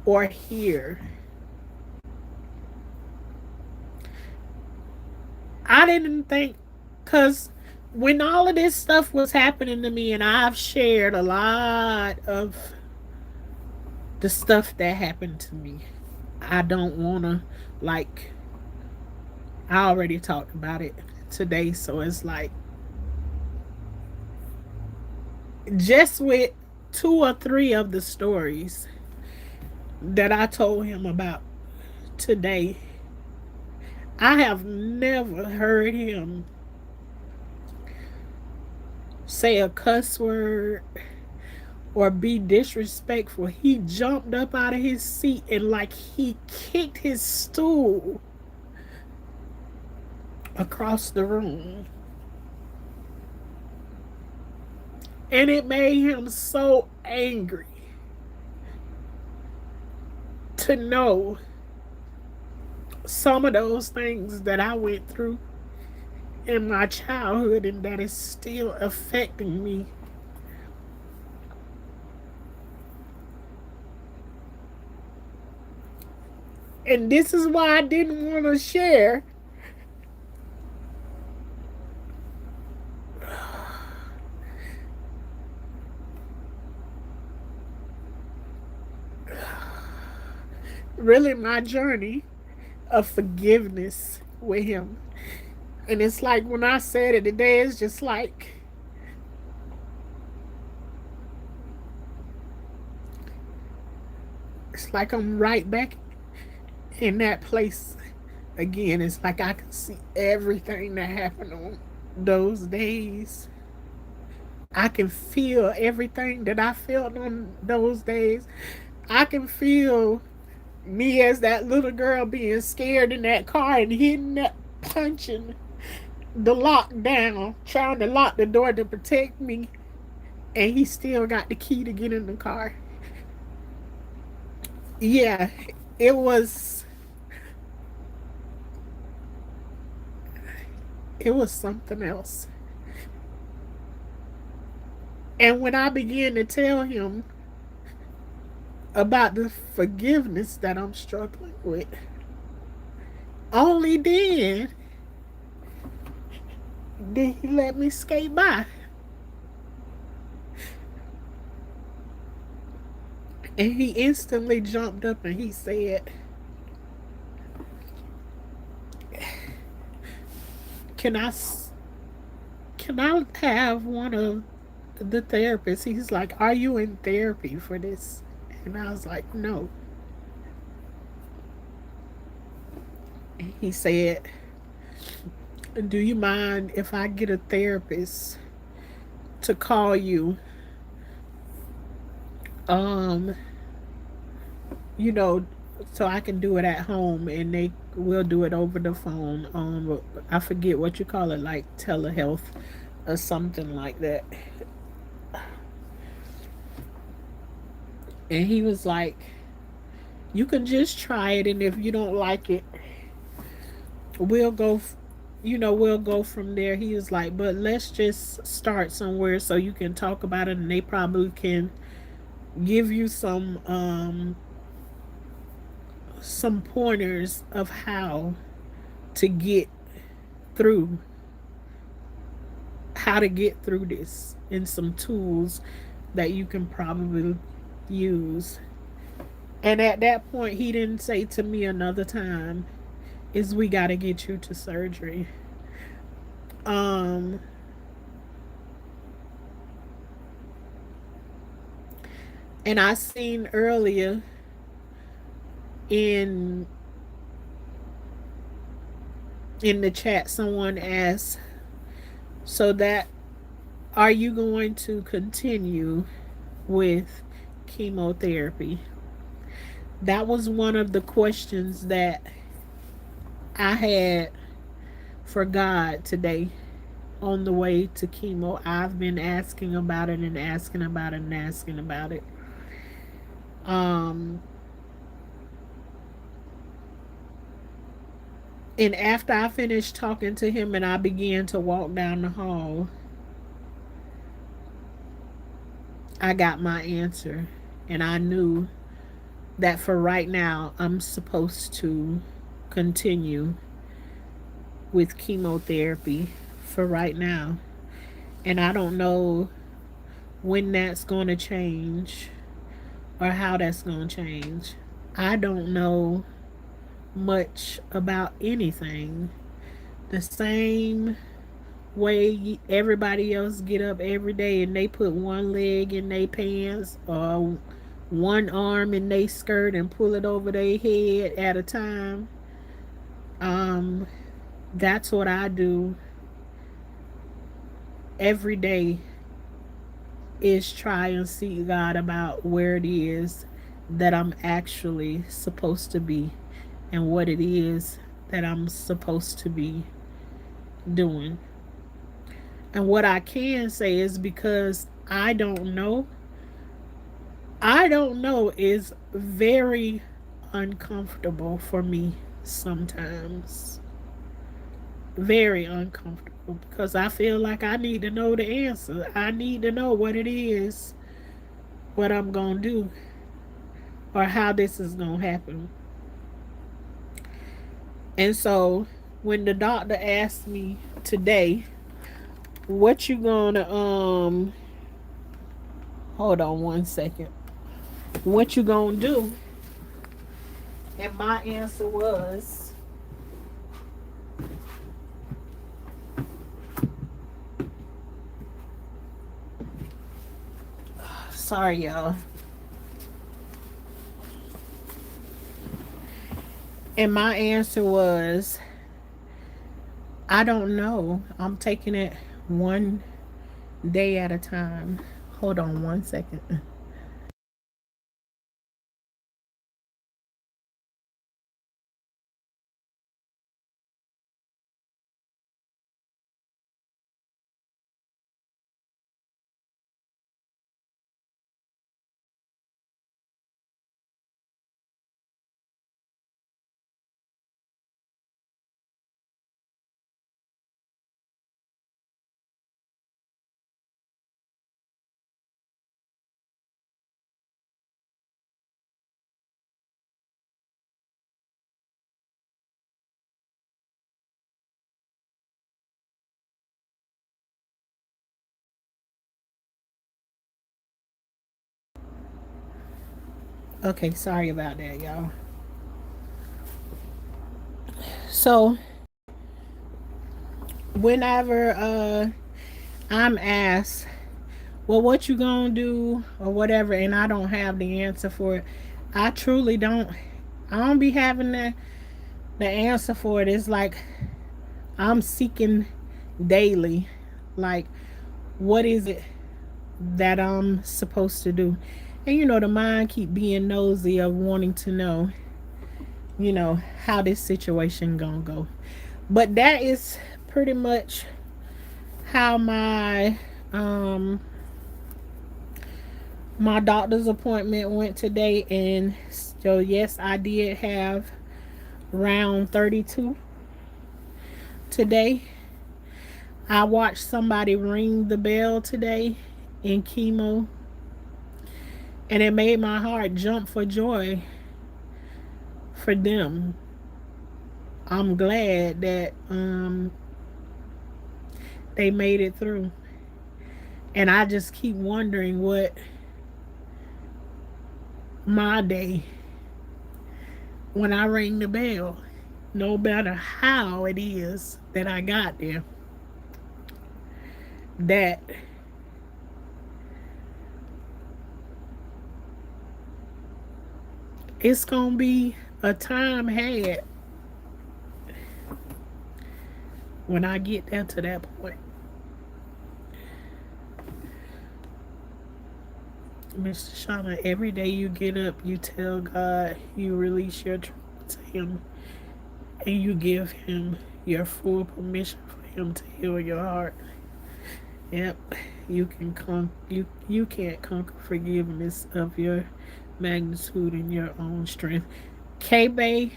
or hear. I didn't think, because when all of this stuff was happening to me, and I've shared a lot of the stuff that happened to me, I don't want to, like, I already talked about it today, so it's like just with two or three of the stories that I told him about today, I have never heard him say a cuss word or be disrespectful. He jumped up out of his seat and like he kicked his stool across the room. And it made him so angry to know some of those things that I went through in my childhood and that is still affecting me. And this is why I didn't want to share. Really, my journey of forgiveness with him. And it's like when I said it today, it's just like it's like I'm right back in that place again. It's like I can see everything that happened on those days. I can feel everything that I felt on those days. I can feel me as that little girl being scared in that car and hitting that, punching the lock down, trying to lock the door to protect me. and he still got the key to get in the car. Yeah, it was it was something else. And when I began to tell him about the forgiveness that I'm struggling with, only then did he let me skate by. And he instantly jumped up and he said, "Can I can I have one of the therapists?" He's like, "Are you in therapy for this?" And I was like, "No." And he said, "Do you mind if I get a therapist to call you, um, you know, so I can do it at home and they will do it over the phone. I forget what you call it, like telehealth or something like that." And he was like, "You can just try it, and if you don't like it, we'll go, we'll go from there." He was like, "But let's just start somewhere so you can talk about it, and they probably can give you some pointers of to get through how to get through this, and some tools that you can probably use." And at that point, he didn't say to me another time, "Is we got to get you to surgery." Um, and I seen earlier in the chat someone asked, "So that are you going to continue with chemotherapy?" That was one of the questions that I had for God today on the way to chemo. I've been asking about it and asking about it and asking about it. Um, and after I finished talking to him and I began to walk down the hall, I got my answer. And I knew that for right now, I'm supposed to continue with chemotherapy for right now. And I don't know when that's going to change or how that's going to change. I don't know much about anything. The same way everybody else get up every day and they put one leg in their pants or one arm in their skirt and pull it over their head at a time. Um, that's what I do every day, is try and seek God about where it is that I'm actually supposed to be and what it is that I'm supposed to be doing. And what I can say is, because I don't know is very uncomfortable for me sometimes. Very uncomfortable because I feel like I need to know the answer. I need to know what it is, what I'm going to do, or how this is going to happen. And so when the doctor asked me today, "What you going to hold on one second. What you going to do?" And my answer was, sorry y'all. And my answer was, "I don't know. I'm taking it one day at a time." Hold on one second. Okay, sorry about that, y'all. So whenever I'm asked, well, what you gonna do or whatever, and I don't have the answer for it, I truly don't. I don't be having the answer for it. It's like I'm seeking daily, like, what is it that I'm supposed to do? And the mind keep being nosy of wanting to know, how this situation gonna go. But that is pretty much how um my doctor's appointment went today. And so yes, I did have round 32 today. I watched somebody ring the bell today in chemo, and it made my heart jump for joy for them. I'm glad that they made it through. And I just keep wondering what my day when I ring the bell, no matter how it is that I got there, that it's gonna be a time had when I get there to that point. Mr. Shauna, every day you get up, you tell God, you release your truth to Him, and you give Him your full permission for Him to heal your heart. Yep, you can't conquer forgiveness of your magnitude in your own strength. K Bay,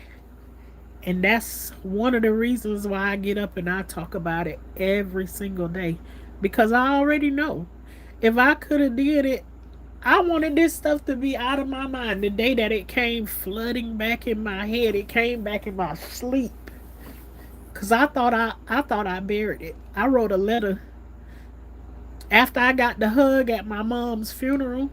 and that's one of the reasons why I get up and I talk about it every single day. Because I already know if I could have did it, I wanted this stuff to be out of my mind. The day that it came flooding back in my head, it came back in my sleep. Cause I thought I buried it. I wrote a letter after I got the hug at my mom's funeral.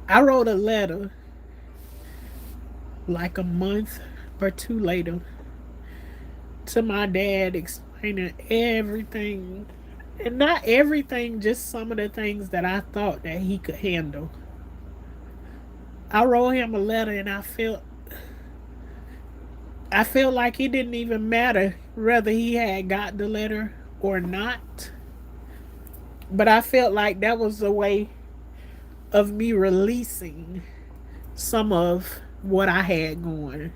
I wrote a letter like a month or two later to my dad explaining everything. And not everything, just some of the things that I thought that he could handle. I wrote him a letter, and I felt like it didn't even matter whether he had got the letter or not. But I felt like that was a way of me releasing some of what I had going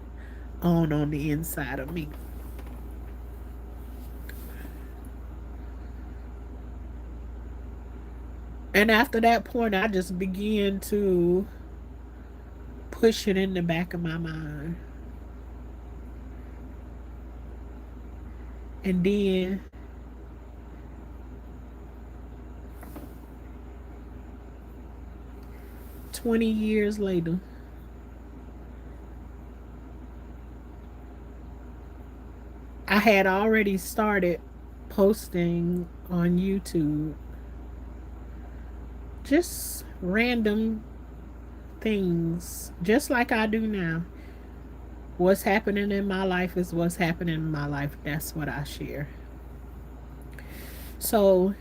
on the inside of me. And after that point, I just began to push it in the back of my mind. And then 20 years later, I had already started posting on YouTube just random things, just like I do now. What's happening in my life is what's happening in my life. That's what I share. So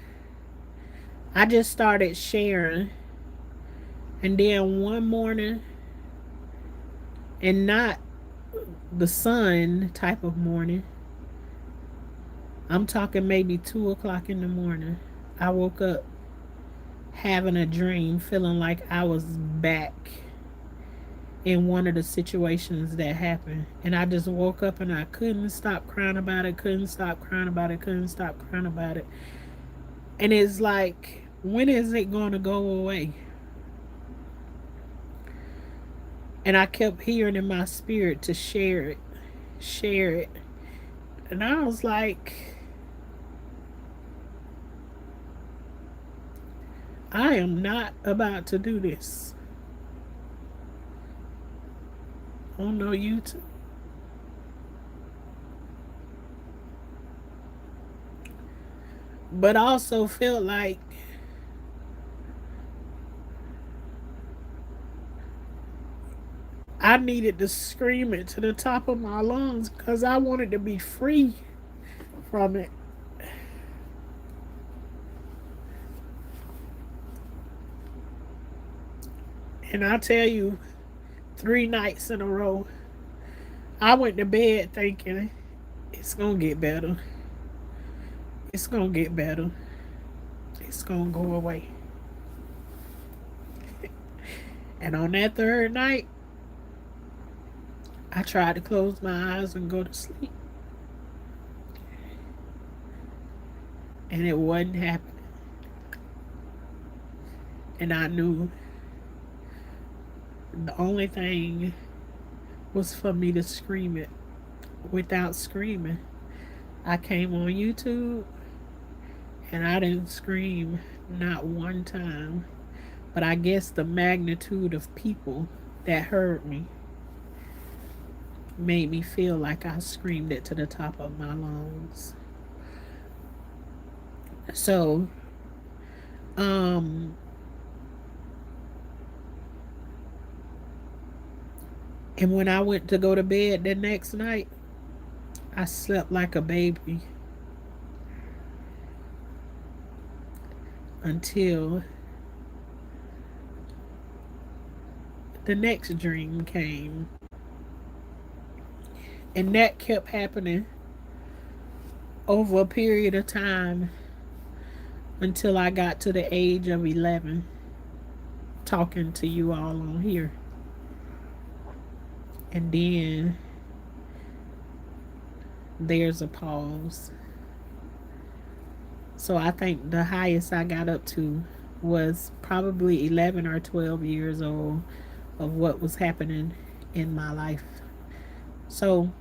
I just started sharing. And then one morning, and not the sun type of morning, I'm talking maybe 2 o'clock in the morning, I woke up having a dream, feeling like I was back in one of the situations that happened. And I just woke up and I couldn't stop crying about it, couldn't stop crying about it, couldn't stop crying about it. And it's like, when is it going to go away? And I kept hearing in my spirit to share it, share it. And I was like, I am not about to do this. on no YouTube. But I also felt like I needed to scream it to the top of my lungs because I wanted to be free from it. And I tell you, 3 nights in a row, I went to bed thinking it's gonna get better. It's gonna get better. It's gonna go away. And on that third night, I tried to close my eyes and go to sleep. And it wasn't happening. And I knew the only thing was for me to scream it without screaming. I came on YouTube and I didn't scream not one time. But I guess the magnitude of people that heard me made me feel like I screamed it to the top of my lungs. So, um, and when I went to go to bed the next night, I slept like a baby until the next dream came. And that kept happening over a period of time until I got to the age of 11, talking to you all on here. And then there's a pause. So I think the highest I got up to was probably 11 or 12 years old of what was happening in my life. So,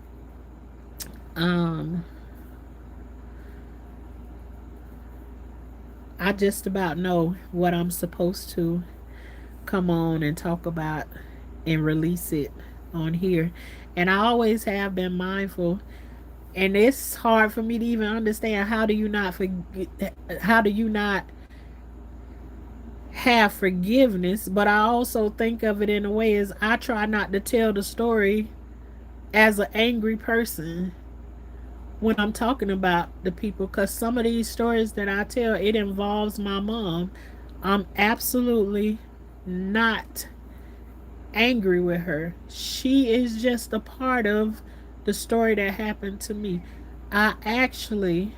um, I just about know what I'm supposed to come on and talk about and release it on here. And I always have been mindful, and it's hard for me to even understand how do you not forget, how do you not have forgiveness. But I also think of it in a way as I try not to tell the story as an angry person when I'm talking about the people, because some of these stories that I tell, it involves my mom. I'm absolutely not angry with her. She is just a part of the story that happened to me. I actually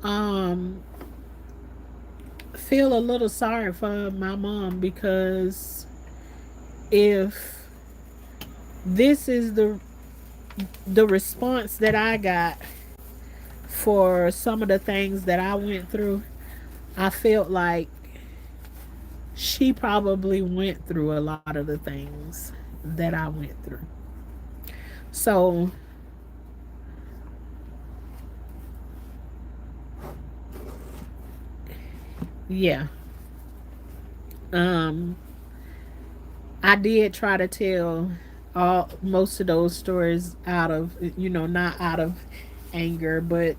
um feel a little sorry for my mom, because if this is the response that I got for some of the things that I went through, I felt like she probably went through a lot of the things that I went through. So, yeah. Um I did try to tell all most of those stories out of, not out of anger, but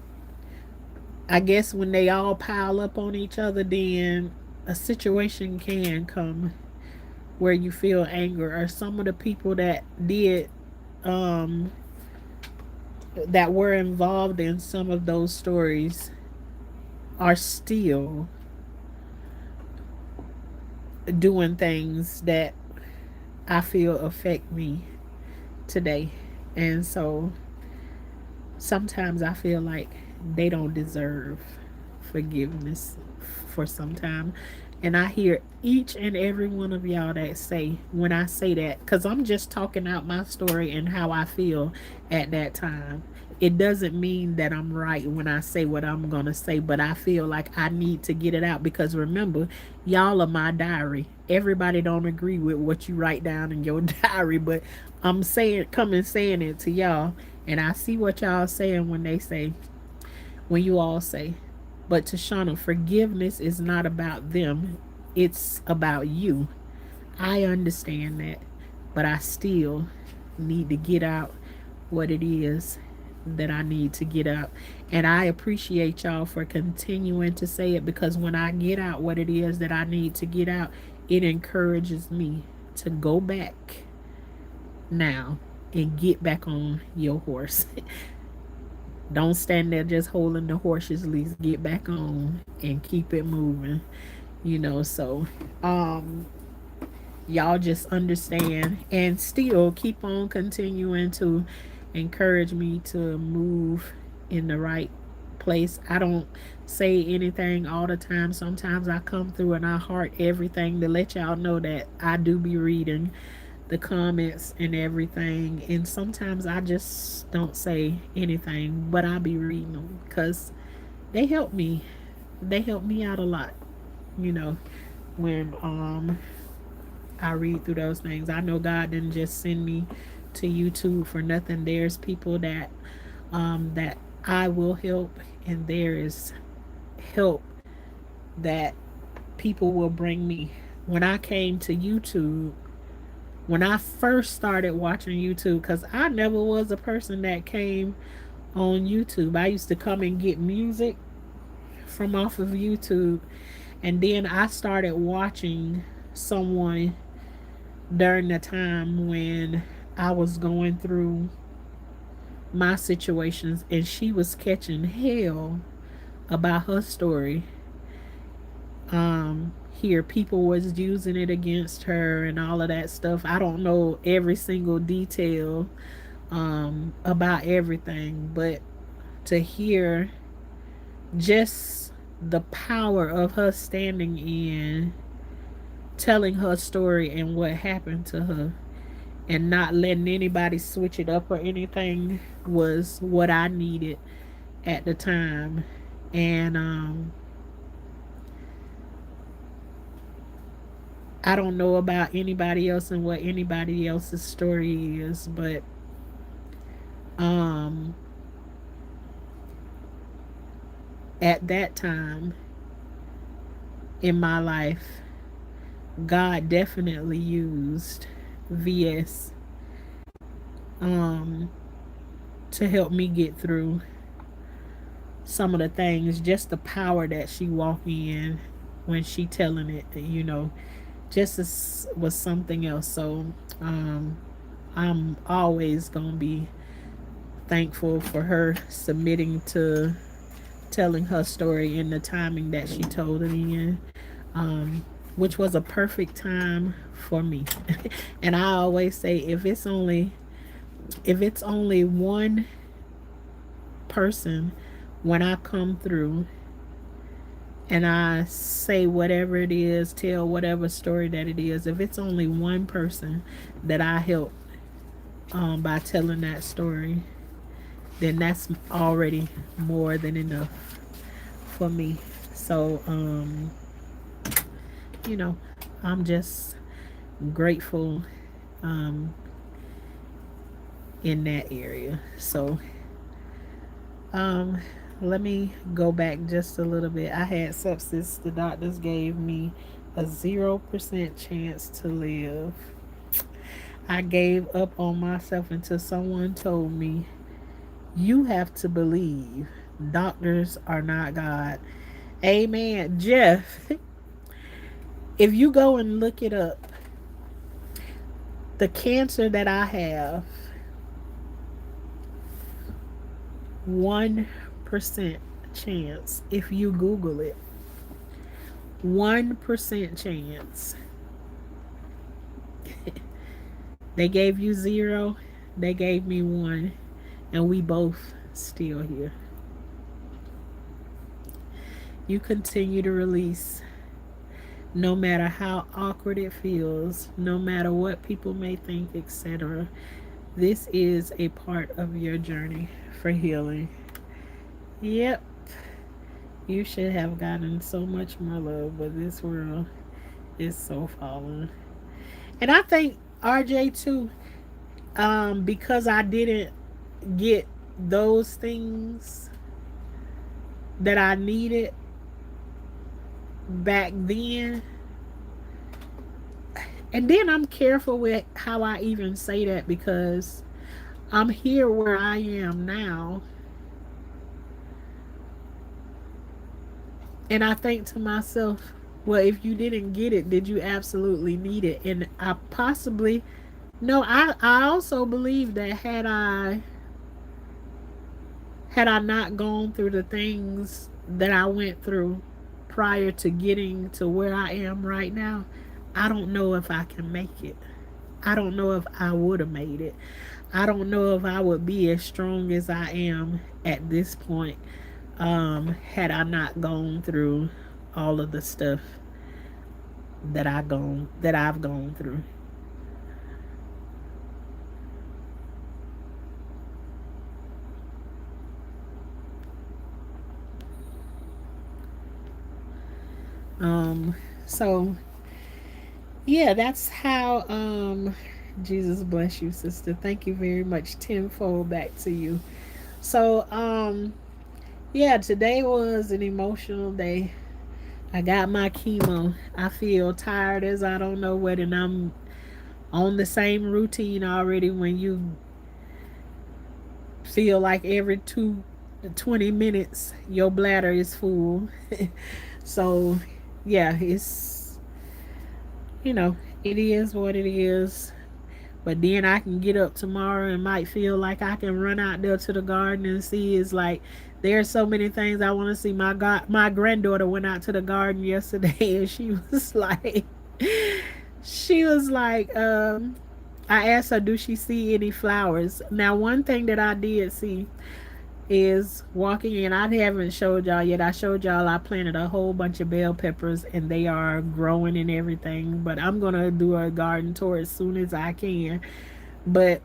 I guess when they all pile up on each other, then a situation can come where you feel anger. Or some of the people that did, um that were involved in some of those stories are still doing things that I feel affect me today. And so sometimes I feel like they don't deserve forgiveness for some time. And I hear each and every one of y'all that say, when I say that, because I'm just talking out my story and how I feel at that time. It doesn't mean that I'm right when I say what I'm going to say, but I feel like I need to get it out, because remember, y'all are my diary. Everybody don't agree with what you write down in your diary, but I'm saying, coming saying it to y'all. And I see what y'all saying when they say, when you all say, but Tashanna, forgiveness is not about them, it's about you. I understand that, but I still need to get out what it is that I need to get out. And I appreciate y'all for continuing to say it, because when I get out what it is that I need to get out, it encourages me to go back now and get back on your horse. Don't stand there just holding the horse's leash. Get back on and keep it moving. So um y'all just understand and still keep on continuing to encourage me to move in the right place. I don't say anything all the time. Sometimes I come through and I heart everything to let y'all know that I do be reading the comments and everything. And sometimes I just don't say anything, but I be reading them because they help me. They help me out a lot, you know, when I read through those things. I know God didn't just send me to YouTube for nothing. There's people that I will help, and there is help that people will bring me. When I came to YouTube, when I first started watching YouTube, because I never was a person that came on YouTube. I used to come and get music from off of YouTube, and then I started watching someone during the time when I was going through my situations, and she was catching hell about her story. Here people was using it against her and all of that stuff. I don't know every single detail about everything, but to hear just the power of her standing in telling her story and what happened to her and not letting anybody switch it up or anything was what I needed at the time. And I don't know about anybody else and what anybody else's story is, but um at that time in my life, God definitely used VS um to help me get through some of the things. Just the power that she walked in when she telling it, just as, was something else. So um I'm always gonna be thankful for her submitting to telling her story in the timing that she told it in, um, which was a perfect time for me. And I always say, if it's only one person when I come through and I say whatever it is, tell whatever story that it is, if it's only one person that I help by telling that story, then that's already more than enough for me. So, you know, I'm just grateful um, in that area. So, um, let me go back just a little bit. I had sepsis. The doctors gave me a 0% chance to live. I gave up on myself until someone told me, you have to believe doctors are not God. Amen. Jeff, if you go and look it up, the cancer that I have, 1% chance. If you Google it, 1% chance. They gave you zero, they gave me one, and we both still here. You continue to release, no matter how awkward it feels, no matter what people may think, etc. This is a part of your journey for healing. Yep, you should have gotten so much more love, but this world is so fallen. And I think RJ too, because I didn't get those things that I needed back then, And then I'm careful with how I even say that because I'm here where I am now. And I think to myself, well, if you didn't get it, did you absolutely need it? And I possibly, no, I also believe that had I not gone through the things that I went through prior to getting to where I am right now, I don't know if I can make it. I don't know if I would have made it. I don't know if I would be as strong as I am at this point, had I not gone through all of the stuff that I've gone through. Um, so yeah, that's how Jesus bless you, sister. Thank you very much. Tenfold back to you. So yeah, today was an emotional day. I got my chemo. I feel tired as I don't know what, and I'm on the same routine already when you feel like every 20 minutes your bladder is full. So yeah, it is what it is. But then I can get up tomorrow and might feel like I can run out there to the garden and see. It's like there's so many things I want to see. My granddaughter went out to the garden yesterday and she was like, I asked her, do she see any flowers? Now, one thing that I did see is walking in. I haven't showed y'all yet. I showed y'all I planted a whole bunch of bell peppers and they are growing and everything. But I'm gonna do a garden tour as soon as I can. But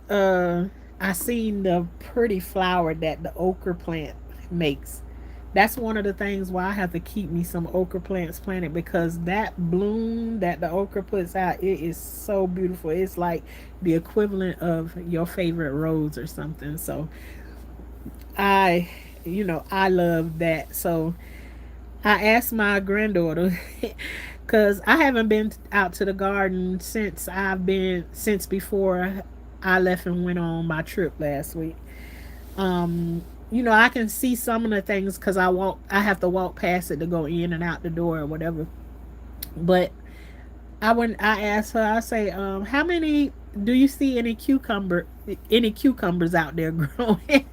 uh I seen the pretty flower that the okra plant makes. That's one of the things why I have to keep me some okra plants planted, because that bloom that the okra puts out, it is so beautiful. It's like the equivalent of your favorite rose or something. So I I love that. So I asked my granddaughter because I haven't been out to the garden since before I left and went on my trip last week. I can see some of the things because I have to walk past it to go in and out the door or whatever. But I asked her, I say, how many do you see any cucumbers out there growing?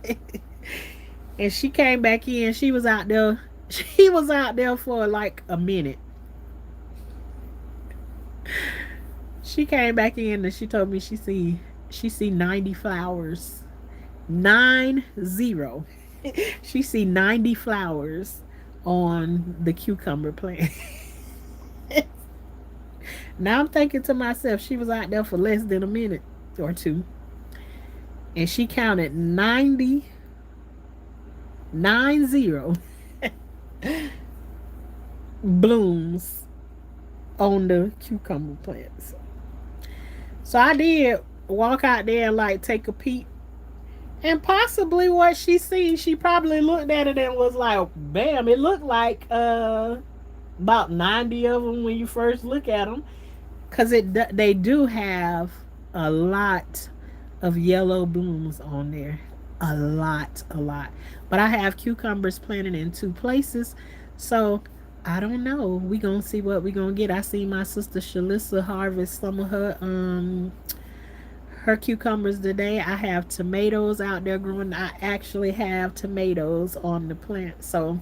And she came back in. She was out there. She was out there for like a minute. She came back in and she told me she see 90 flowers. 90. She see 90 flowers on the cucumber plant. Now I'm thinking to myself, she was out there for less than a minute or two, and she counted 90 blooms on the cucumber plants. So I did walk out there and like take a peek. And possibly what she seen, she probably looked at it and was like, "Bam!" It looked like about 90 of them when you first look at them, because they do have a lot of yellow blooms on there, a lot. But I have cucumbers planted in two places, so I don't know. We gonna see what we gonna get. I see my sister Shalissa harvest some of her cucumbers today. I have tomatoes out there growing. I actually have tomatoes on the plant. So,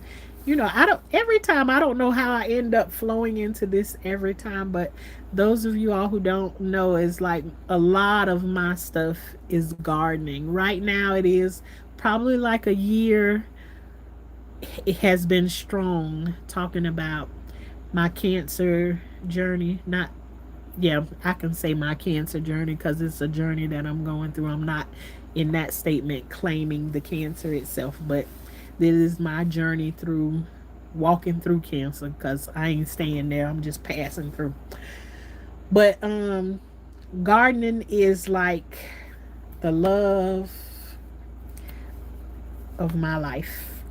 I don't every time, I don't know how I end up flowing into this every time, but those of you all who don't know, is like a lot of my stuff is gardening. Right now it is probably like a year. It has been strong talking about my cancer journey. Not Yeah, I can say my cancer journey because it's a journey that I'm going through. I'm not in that statement claiming the cancer itself, but this is my journey through walking through cancer, because I ain't staying there. I'm just passing through. But gardening is like the love of my life.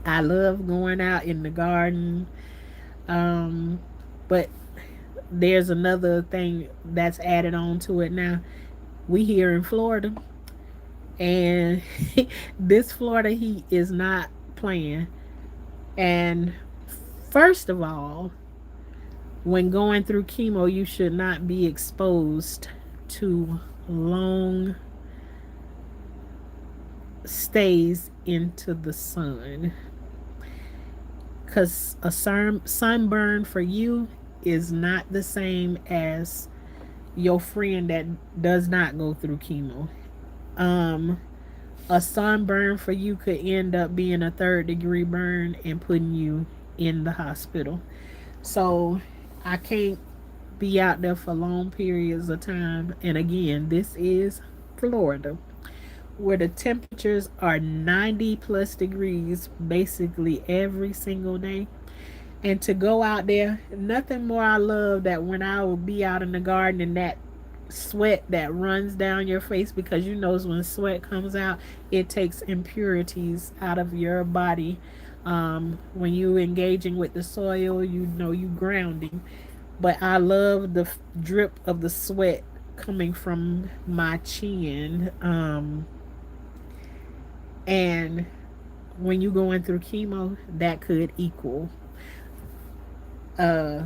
I love going out in the garden. But there's another thing that's added on to it now. We here in Florida, and this Florida heat is not playing. And first of all, when going through chemo, you should not be exposed to long stays into the sun, because a sunburn for you is not the same as your friend that does not go through chemo. Um, a sunburn for you could end up being a third-degree burn and putting you in the hospital. So I can't be out there for long periods of time. And again, this is Florida, where the temperatures are 90 plus degrees basically every single day. And to go out there, nothing more I love that when I will be out in the garden and that sweat that runs down your face, because you know when sweat comes out, it takes impurities out of your body. When you engaging with the soil, you know you grounding. But I love the drip of the sweat coming from my chin. And when you going through chemo, that could equal uh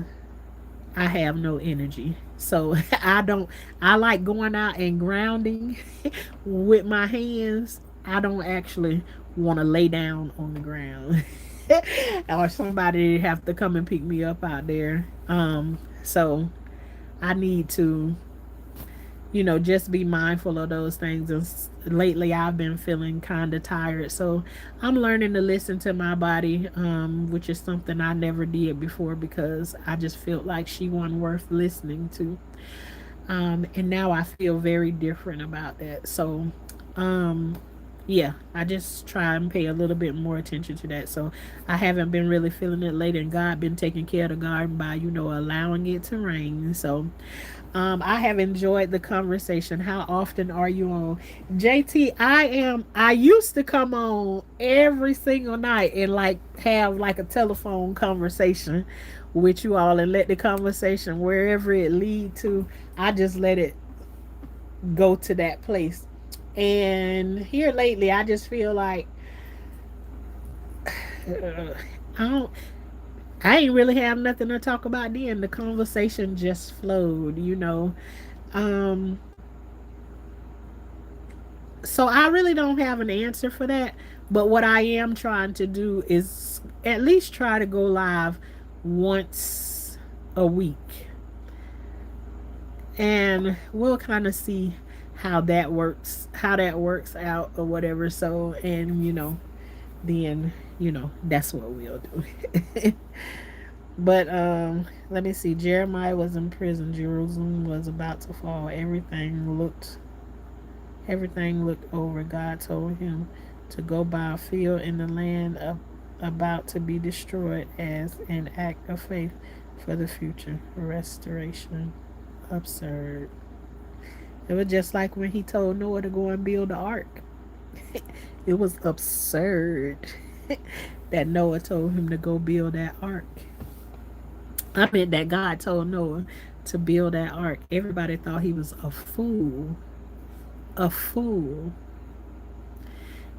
I have no energy. So I don't, I like going out and grounding with my hands. I don't actually want to lay down on the ground. Or somebody have to come and pick me up out there. So I need to, just be mindful of those things. And lately, I've been feeling kind of tired, so I'm learning to listen to my body, which is something I never did before because I just felt like she wasn't worth listening to. And now I feel very different about that. So, um, yeah, I just try and pay a little bit more attention to that. So I haven't been really feeling it lately, and God been taking care of the garden by allowing it to rain. So I have enjoyed the conversation. How often are you on, JT? I used to come on every single night and like have like a telephone conversation with you all and let the conversation wherever it lead to, I just let it go to that place. And here lately, I just feel like I don't. I ain't really have nothing to talk about then. The conversation just flowed. Um, so I really don't have an answer for that. But what I am trying to do is at least try to go live once a week, and we'll kind of see how that works out or whatever. So, and then that's what we'll do. But let me see. Jeremiah was in prison. Jerusalem was about to fall. Everything looked over. God told him to go buy a field in the land about to be destroyed as an act of faith for the future restoration. Absurd. It was just like when he told Noah to go and build the ark. It was absurd that Noah told him to go build that ark. I mean, that God told Noah to build that ark. Everybody thought he was a fool. A fool.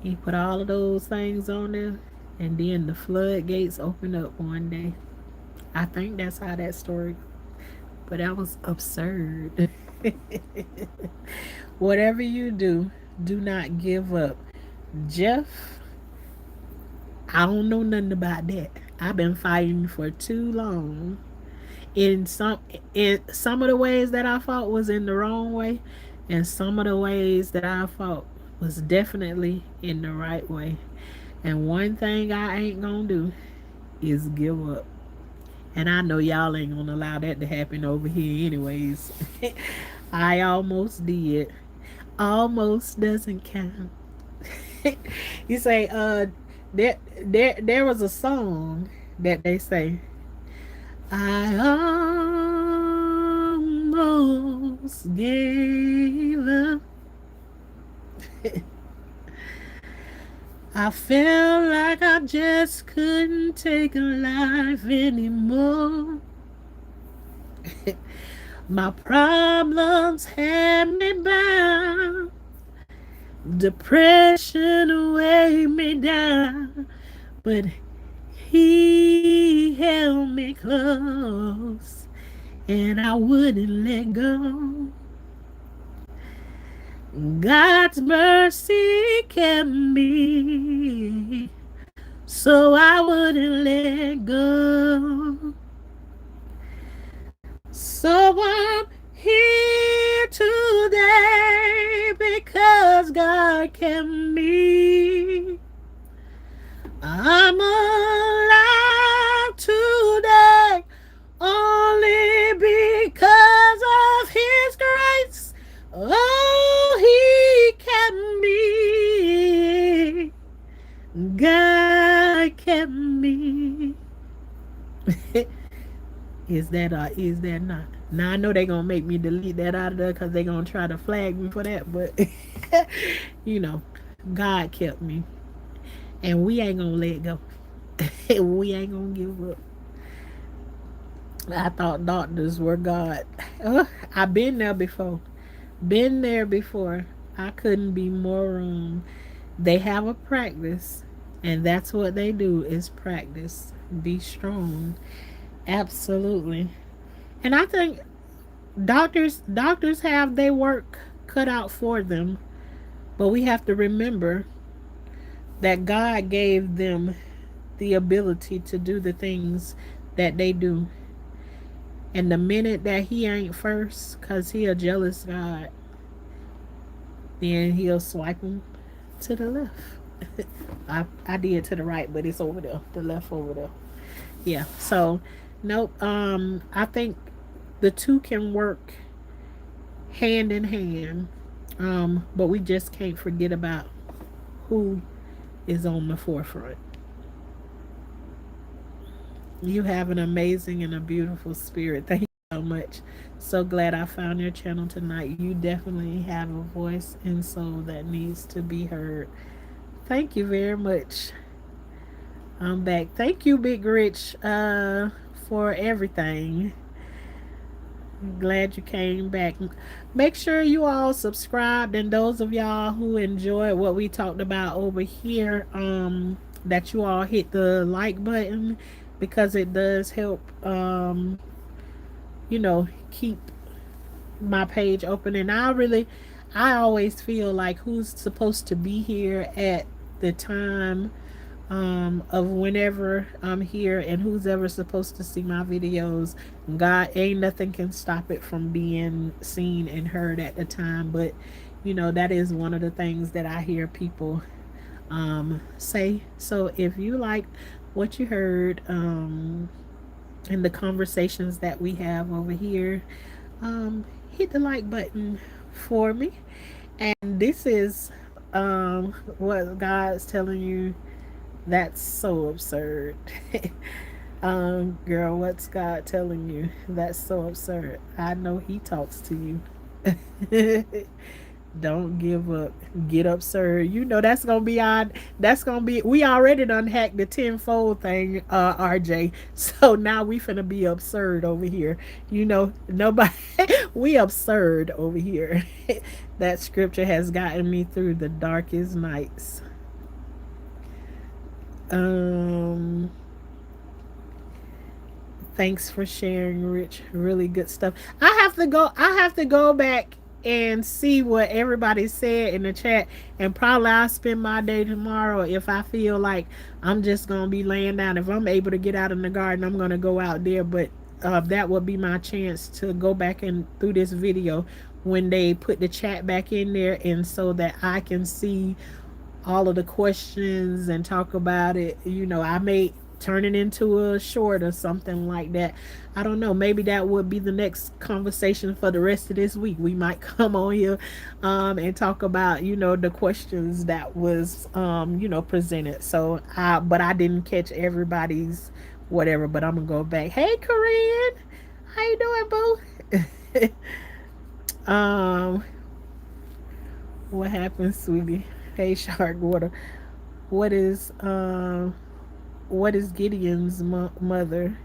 He put all of those things on there, and then the floodgates opened up one day. I think that's how that story. But that was absurd. Whatever you do, do not give up. Jeff, I don't know nothing about that. I've been fighting for too long. In some of the ways that I fought was in the wrong way, and some of the ways that I fought was definitely in the right way. And one thing I ain't gonna do is give up. And I know y'all ain't gonna allow that to happen over here anyways. I almost did. Almost doesn't count. You say, there was a song that they say, I almost gave up. I felt like I just couldn't take a life anymore. My problems had me bound. Depression weighed me down. But he held me close and I wouldn't let go. God's mercy kept me so I wouldn't let go. So I'm here today because God kept me. I'm alive today only because of His grace. Oh, He kept me. God kept me. Is that not? Now I know they're gonna make me delete that out of there because they're gonna try to flag me for that, but you know, God kept me, and we ain't gonna let go. We ain't gonna give up. I thought doctors were God. I've been there before. Been there before. I couldn't be more wrong. They have a practice, and that's what they do is practice. Be strong. Absolutely. And I think doctors have their work cut out for them, but we have to remember that God gave them the ability to do the things that they do. And the minute that he ain't first, cause he a jealous God, then he'll swipe him to the left. I did to the right, but it's over there. The left over there. Yeah. So nope. I think the two can work hand in hand. But we just can't forget about who is on the forefront. You have an amazing and a beautiful spirit. Thank you so much. So glad I found your channel tonight. You definitely have a voice and soul that needs to be heard. Thank you very much. I'm back. Thank you, Big Rich, for everything. Glad you came back. Make sure you all subscribed, and those of y'all who enjoyed what we talked about over here, that you all hit the like button because it does help, keep my page open. And I always feel like who's supposed to be here at the time of whenever I'm here and who's ever supposed to see my videos. God, ain't nothing can stop it from being seen and heard at the time. But that is one of the things that I hear people say. So if you like what you heard in the conversations that we have over here, hit the like button for me. And this is what God's telling you. That's so absurd. Girl, what's God telling you? That's so absurd. I know He talks to you. Don't give up. Get absurd. That's gonna be odd. That's gonna be. We already done hacked the tenfold thing, RJ. So now we finna be absurd over here. Nobody. We absurd over here. That scripture has gotten me through the darkest nights. Um, Thanks for sharing, Rich. Really good stuff. I have to go back and see what everybody said in the chat, and probably I'll spend my day tomorrow if I feel like I'm just gonna be laying down. If I'm able to get out in the garden, I'm gonna go out there. But that would be my chance to go back and through this video when they put the chat back in there, and so that I can see all of the questions and talk about it. I may turn it into a short or something like that. I don't know. Maybe that would be the next conversation for the rest of this week. We might come on here and talk about, the questions that was, presented. So, but I didn't catch everybody's whatever, but I'm going to go back. Hey, Corinne. How you doing, boo? What happened, sweetie? Hey, Shark Water. What is Gideon's mother?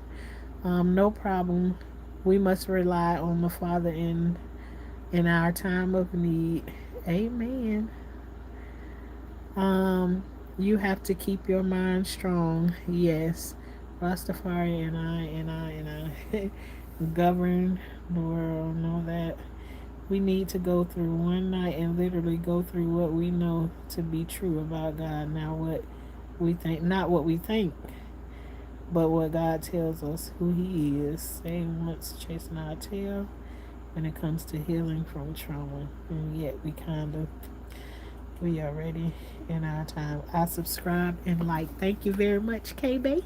No problem. We must rely on the Father in our time of need. Amen. Um, you have to keep your mind strong. Yes. Rastafari and I govern the world. Know that we need to go through one night and literally go through what we know to be true about God. Now, what we think, not what we think, but what God tells us who He is. Saying once chasing our tail when it comes to healing from trauma, and yet we are ready in our time. I subscribe and like. Thank you very much, KB.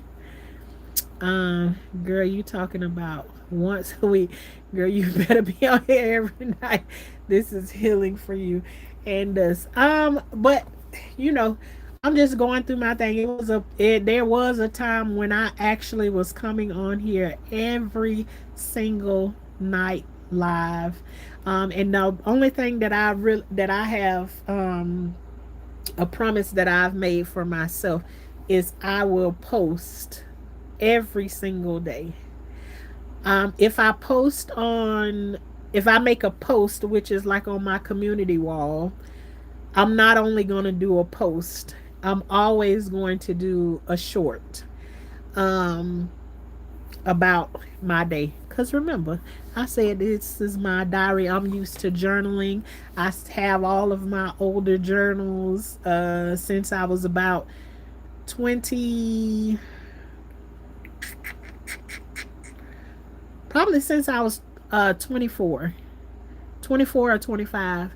Girl, you talking about once a week. Girl, you better be on here every night. This is healing for you and us. But you know, I'm just going through my thing. There was a time when I actually was coming on here every single night live. And the only thing that I have a promise that I've made for myself is I will post every single day. If I post on, if I make a post, which is like on my community wall, I'm not only going to do a post, I'm always going to do a short um, about my day. Because remember, I said this is my diary. I'm used to journaling. I have all of my older journals since I was about 20, probably since I was 24, 24 or 25.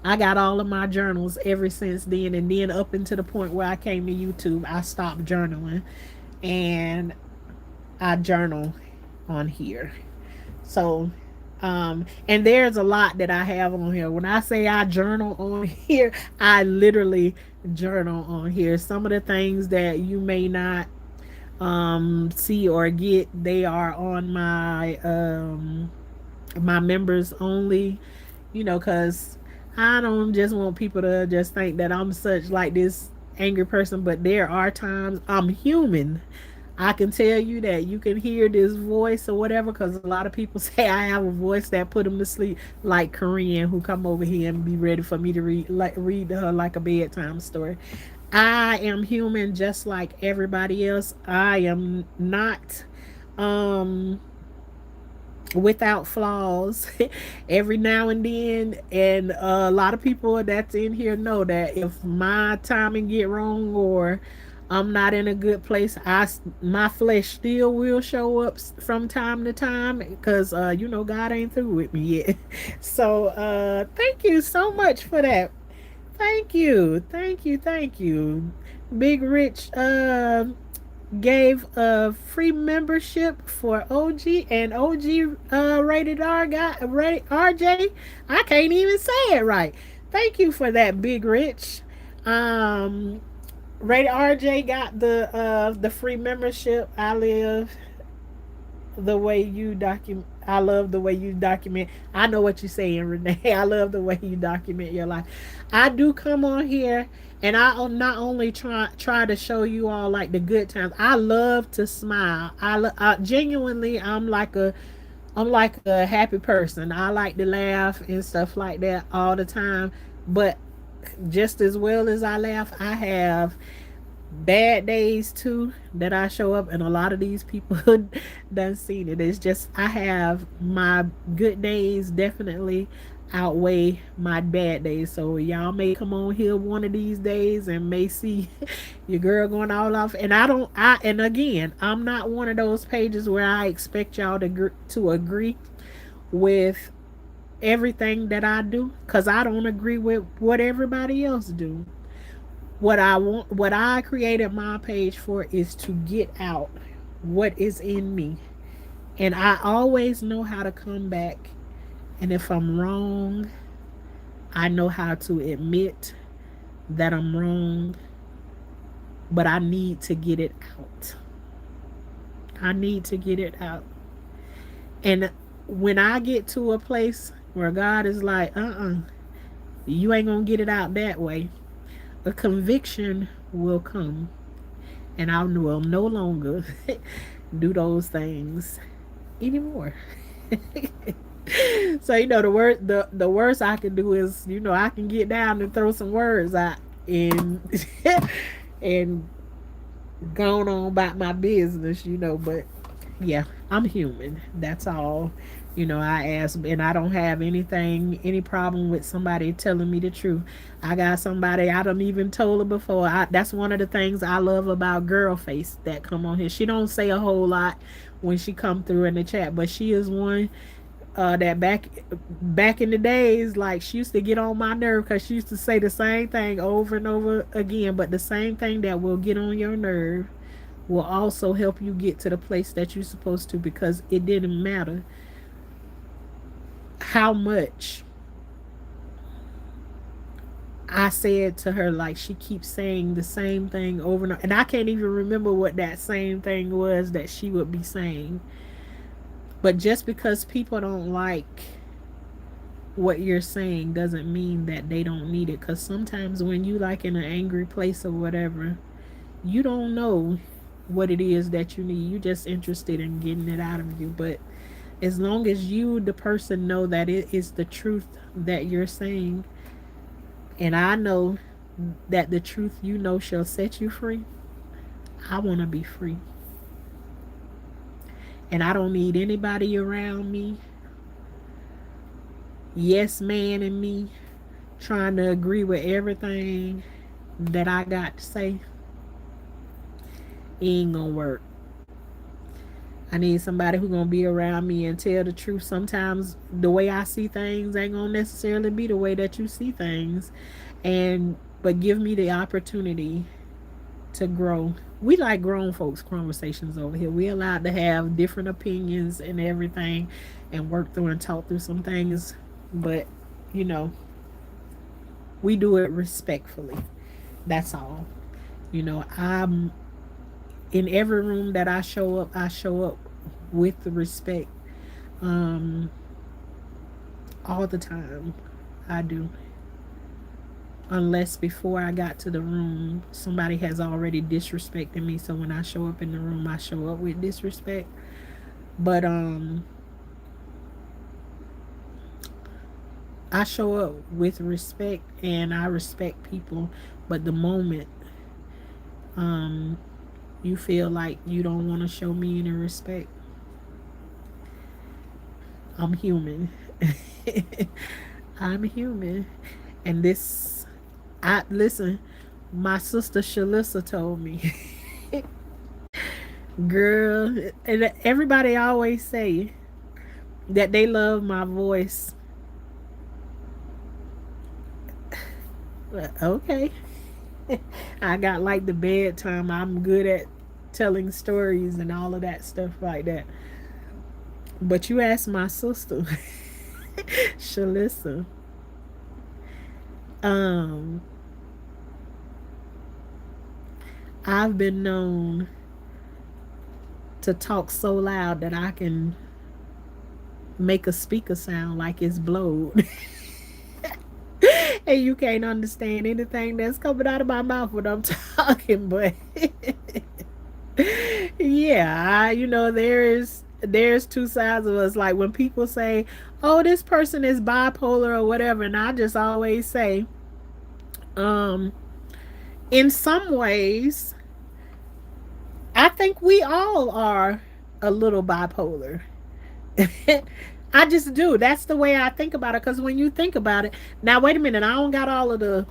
I got all of my journals ever since then, and then up until the point where I came to YouTube, I stopped journaling, and I journal on here. So, and there's a lot that I have on here. When I say I journal on here, I literally journal on here. Some of the things that you may not see or get, they are on my members only, because I don't just want people to just think that I'm such like this angry person, but there are times I'm human. I can tell you that you can hear this voice or whatever, because a lot of people say I have a voice that put them to sleep, like Korean who come over here and be ready for me to read to her like a bedtime story. I am human just like everybody else. I am not um without flaws. Every now and then, and a lot of people that's in here know that if my timing get wrong or I'm not in a good place, my flesh still will show up from time to time, because God ain't through with me yet. So thank you so much for that. Thank you. Big Rich gave a free membership for OG, and OG rated R guy, rated RJ. I can't even say it right. Thank you for that, Big Rich. Um, rated RJ got the free membership. I love the way you document. I know what you're saying, Renee. I love the way you document your life. I do come on here, and I not only try to show you all like the good times. I love to smile. I genuinely, I'm like a happy person. I like to laugh and stuff like that all the time. But just as well as I laugh, I have bad days too that I show up, and a lot of these people done seen it. It's just I have my good days definitely outweigh my bad days. So y'all may come on here one of these days and may see your girl going all off. And and again, I'm not one of those pages where I expect y'all to agree with everything that I do, because I don't agree with what everybody else do. What I created my page for is to get out what is in me. And I always know how to come back. And if I'm wrong, I know how to admit that I'm wrong, but I need to get it out. I need to get it out. And when I get to a place where God is like, you ain't gonna get it out that way, a conviction will come, and I will no longer do those things anymore. So the worst I can do is, I can get down and throw some words out and and go on about my business. But yeah, I'm human. That's all. I ask, and I don't have any problem with somebody telling me the truth. I got somebody I don't even told her before. That's one of the things I love about Girl Face that come on here. She don't say a whole lot when she come through in the chat, but she is one that back in the days, like, she used to get on my nerve because she used to say the same thing over and over again. But the same thing that will get on your nerve will also help you get to the place that you're supposed to, because it didn't matter how much I said to her. Like, she keeps saying the same thing over and over, and I can't even remember what that same thing was that she would be saying. But just because people don't like what you're saying doesn't mean that they don't need it, because sometimes when you, like, in an angry place or whatever, you don't know what it is that you need. You're just interested in getting it out of you. But as long as you, the person, know that it is the truth that you're saying, and I know that the truth shall set you free, I want to be free. And I don't need anybody around me, yes man, and me trying to agree with everything that I got to say. It ain't gonna work. I need somebody who's gonna be around me and tell the truth. Sometimes the way I see things ain't gonna necessarily be the way that you see things. And but give me the opportunity to grow. We like grown folks conversations over here. We allowed to have different opinions and everything, and work through and talk through some things. But you know, we do it respectfully. That's all. I'm in every room that I show up with the respect, um, all the time. I do. Unless before I got to the room, somebody has already disrespected me. So when I show up in the room, I show up with disrespect. But I show up with respect, and I respect people. But the moment um, you feel like you don't want to show me any respect, I'm human. I'm human. And this, I listen, my sister Shalissa told me, girl, and everybody always say that they love my voice. Okay. I got like the bedtime. I'm good at telling stories and all of that stuff like that. But you ask my sister, Shalissa, um, I've been known to talk so loud that I can make a speaker sound like it's blowed. And you can't understand anything that's coming out of my mouth when I'm talking. But yeah, there's two sides of us. Like when people say, "Oh, this person is bipolar or whatever," and I just always say, um, in some ways, I think we all are a little bipolar. I just do. That's the way I think about it. Because when you think about it, now wait a minute, I don't got all of the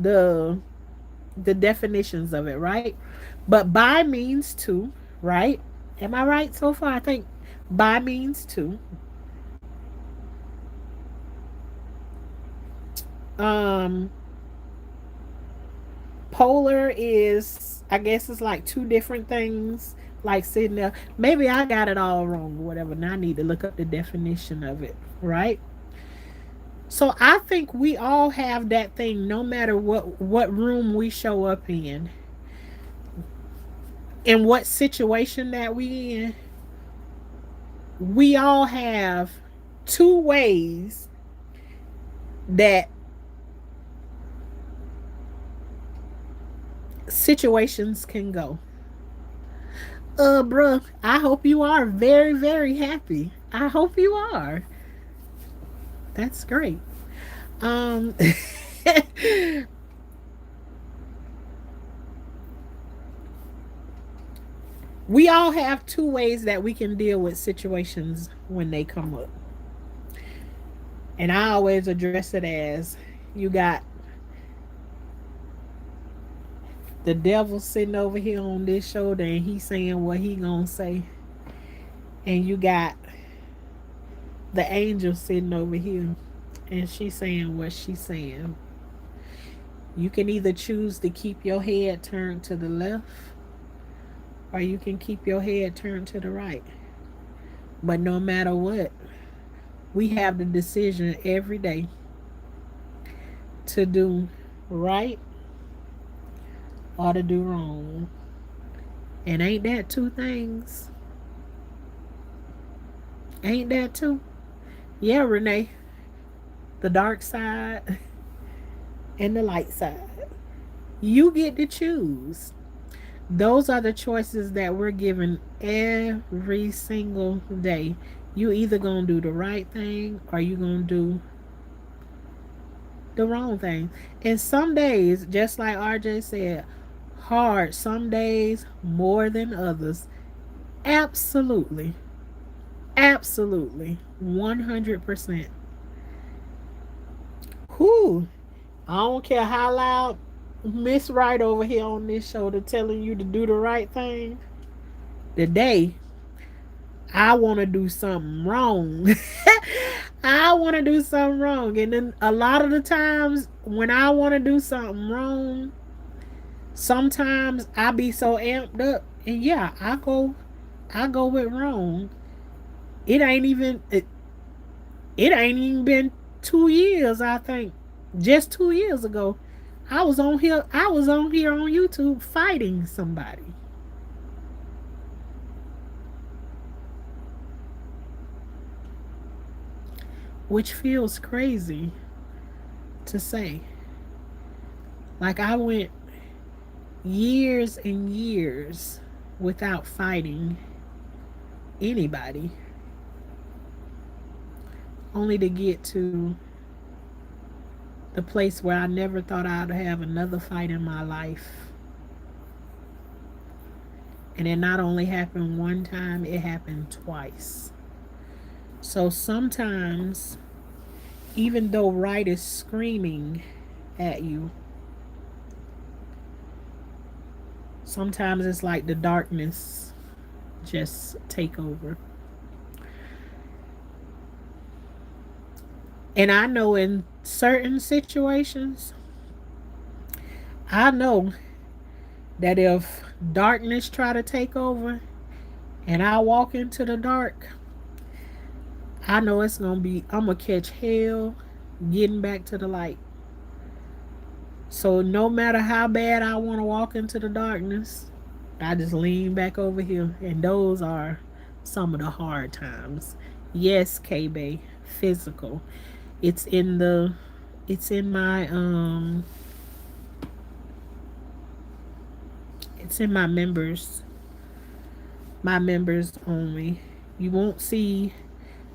the definitions of it, right? But by means two, right? Am I right so far? I think by means two. Um, polar is, I guess, it's like two different things. Like sitting there, maybe I got it all wrong or whatever. Now I need to look up the definition of it, right? So I think we all have that thing, no matter what room we show up in what situation that we in. We all have two ways that situations can go. Bruh, I hope you are very, very happy. I hope you are. That's great. Um, we all have two ways that we can deal with situations when they come up. And I always address it as you got the devil sitting over here on this shoulder and he saying what he gonna say. And you got the angel sitting over here and she saying what she's saying. You can either choose to keep your head turned to the left or you can keep your head turned to the right. But no matter what, we have the decision every day to do right or to do wrong. And ain't that two things? Ain't that two? Yeah, Renee. The dark side and the light side. You get to choose. Those are the choices that we're given every single day. You either gonna do the right thing or you gonna do the wrong thing. And some days, just like RJ said, hard. Some days more than others. Absolutely. Absolutely. 100%. Whew. I don't care how loud Miss Right over here on this shoulder telling you to do the right thing. Today, I want to do something wrong. I want to do something wrong. And then a lot of the times when I want to do something wrong, sometimes I be so amped up. And yeah, I go with wrong. It ain't even it ain't even been 2 years, I think. Just 2 years ago. I was on here on YouTube fighting somebody. Which feels crazy to say. Like I went years and years without fighting anybody, only to get to the place where I never thought I'd have another fight in my life. And it not only happened one time, it happened twice. So sometimes, even though right is screaming at you, sometimes it's like the darkness just take over. And I know in certain situations, I know that if darkness try to take over and I walk into the dark, I know it's gonna be I'm gonna catch hell getting back to the light. So no matter how bad I want to walk into the darkness, I just lean back over here, and those are some of the hard times. Yes, K Bay, physical. It's in the, it's in my it's in my members only. You won't see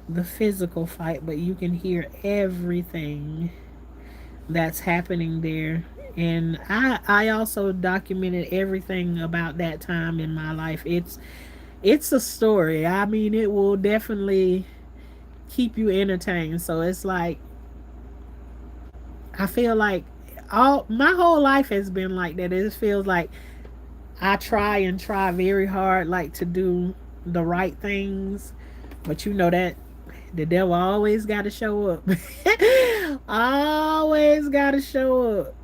the physical fight, but you can hear everything that's happening there. And I also documented everything about that time in my life. It's a story. I mean, it will definitely keep you entertained. So it's like I feel like all my whole life has been like that. It feels like I try and try very hard like to do the right things, but you know that the devil always got to show up. Always got to show up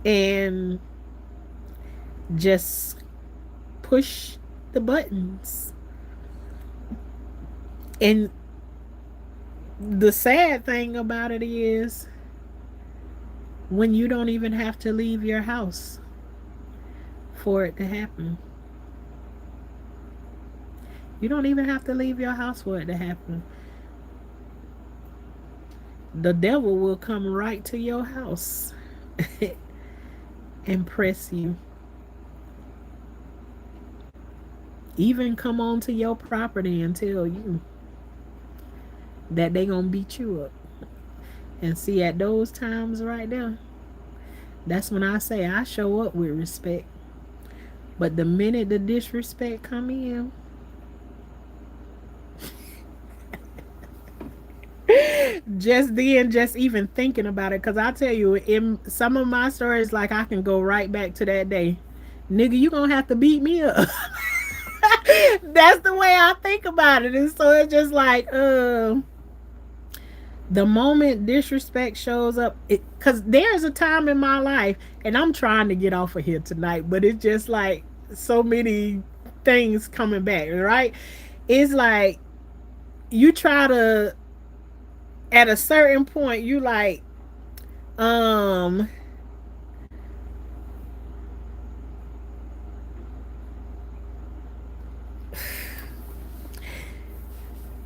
and just push the buttons. And the sad thing about it is when you don't even have to leave your house for it to happen. You don't even have to leave your house for it to happen. The devil will come right to your house and press you. even come onto your property and tell you that they gonna beat you up. And see, at those times right there, that's when I say I show up with respect. But the minute the disrespect come in, just then, just even thinking about it, because I tell you, in some of my stories, like I can go right back to that day. Nigga, you gonna have to beat me up. That's the way I think about it. And so it's just like, the moment disrespect shows up, because there's a time in my life, and I'm trying to get off of here tonight, but it's just like so many things coming back, right? It's like you try to, at a certain point, you like, um,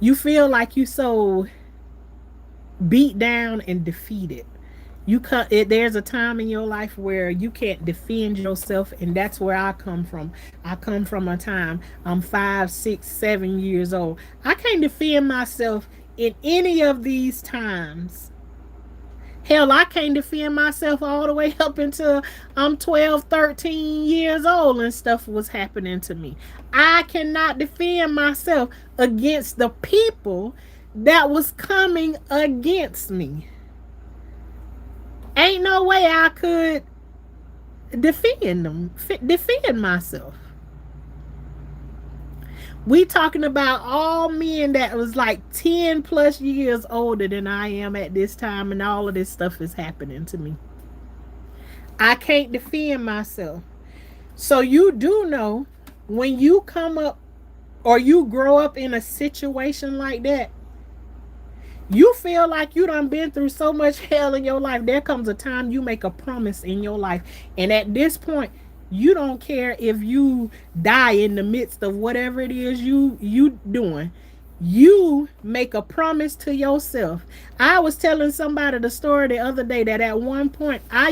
you feel like you so beat down and defeated. There's a time in your life where you can't defend yourself, and that's where I come from. I come from a time, I'm 5, 6, 7 years old. I can't defend myself in any of these times. Hell, I can't defend myself all the way up until I'm 12, 13 years old and stuff was happening to me. I cannot defend myself against the people that was coming against me. Ain't no way I could defend myself. We talking about all men that was like 10 plus years older than I am at this time, and all of this stuff is happening to me. I can't defend myself. So you do know, when you come up or you grow up in a situation like that, you feel like you done been through so much hell in your life. There comes a time you make a promise in your life. And at this point, you don't care if you die in the midst of whatever it is you doing. You make a promise to yourself. I was telling somebody the story the other day that at one point I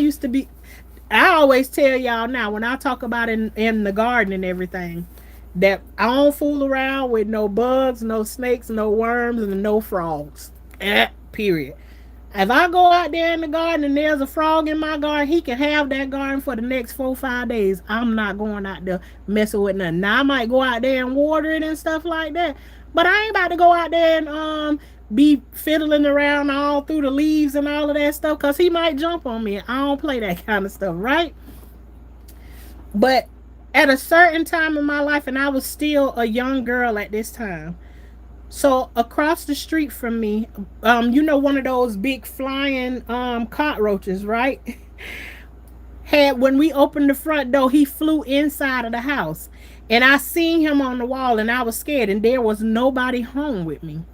always tell y'all now when I talk about in the garden and everything, that I don't fool around with no bugs, no snakes, no worms, and no frogs. Period. If I go out there in the garden and there's a frog in my garden, he can have that garden for the next 4, 5 days. I'm not going out there messing with nothing. Now I might go out there and water it and stuff like that, but I ain't about to go out there and be fiddling around all through the leaves and all of that stuff, because he might jump on me. I don't play that kind of stuff, right? But at a certain time in my life, and I was still a young girl at this time, so across the street from me, one of those big flying cockroaches, right? Had When we opened the front door, he flew inside of the house, and I seen him on the wall, and I was scared, and there was nobody home with me.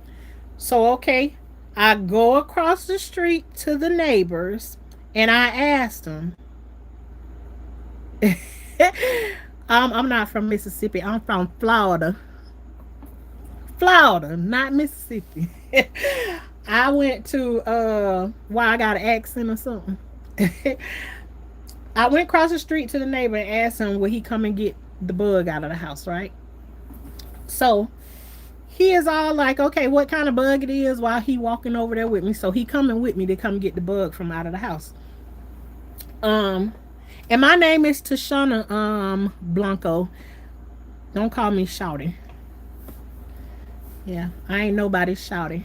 So okay, I go across the street to the neighbors, and I asked them. I'm not from Mississippi. I'm from Florida. Florida, not Mississippi. I went to why I got an accent or something. I went across the street to the neighbor and asked him would he come and get the bug out of the house, right? So he is all like, okay, what kind of bug it is, while he walking over there with me. So he coming with me to come get the bug from out of the house. And my name is Tashanna Blanco. Don't call me Shouty. Yeah, I ain't nobody shouting.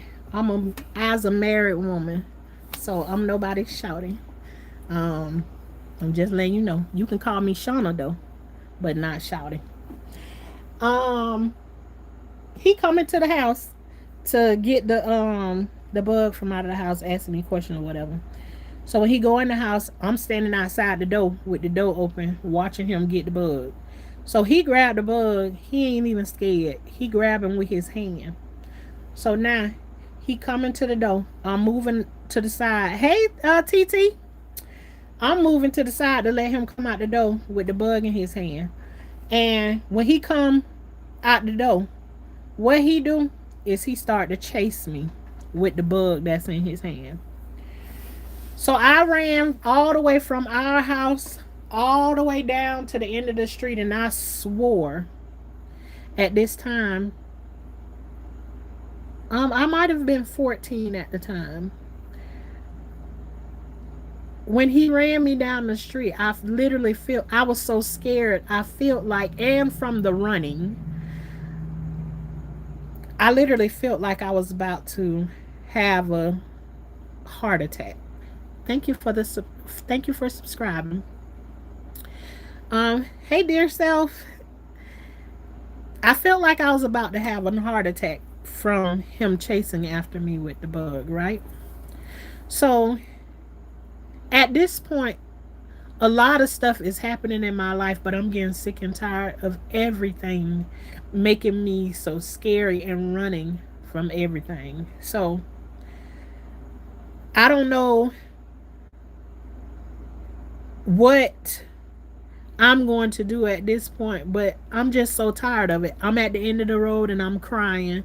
As a married woman, so I'm nobody shouting. Um, I'm just letting you know. You can call me Shauna though, but not shouting. Um, he coming to the house to get the bug from out of the house, asking me questions or whatever. So when he go in the house, I'm standing outside the door with the door open, watching him get the bug. So he grabbed the bug. He ain't even scared. He grabbed him with his hand. So now he coming to the door. I'm moving to the side. Hey, TT. I'm moving to the side to let him come out the door with the bug in his hand. And when he come out the door, what he do is he start to chase me with the bug that's in his hand. So I ran all the way from our house all the way down to the end of the street, and I swore At this time, I might have been 14 at the time. When he ran me down the street, I literally felt, I was so scared. I felt like, and from the running, I literally felt like I was about to have a heart attack. Thank you for the thank you for subscribing. Hey dear self, I felt like I was about to have a heart attack from him chasing after me with the bug, right? So at this point, a lot of stuff is happening in my life, but I'm getting sick and tired of everything making me so scary and running from everything. So I don't know what I'm going to do at this point, but I'm just so tired of it. I'm at the end of the road and I'm crying.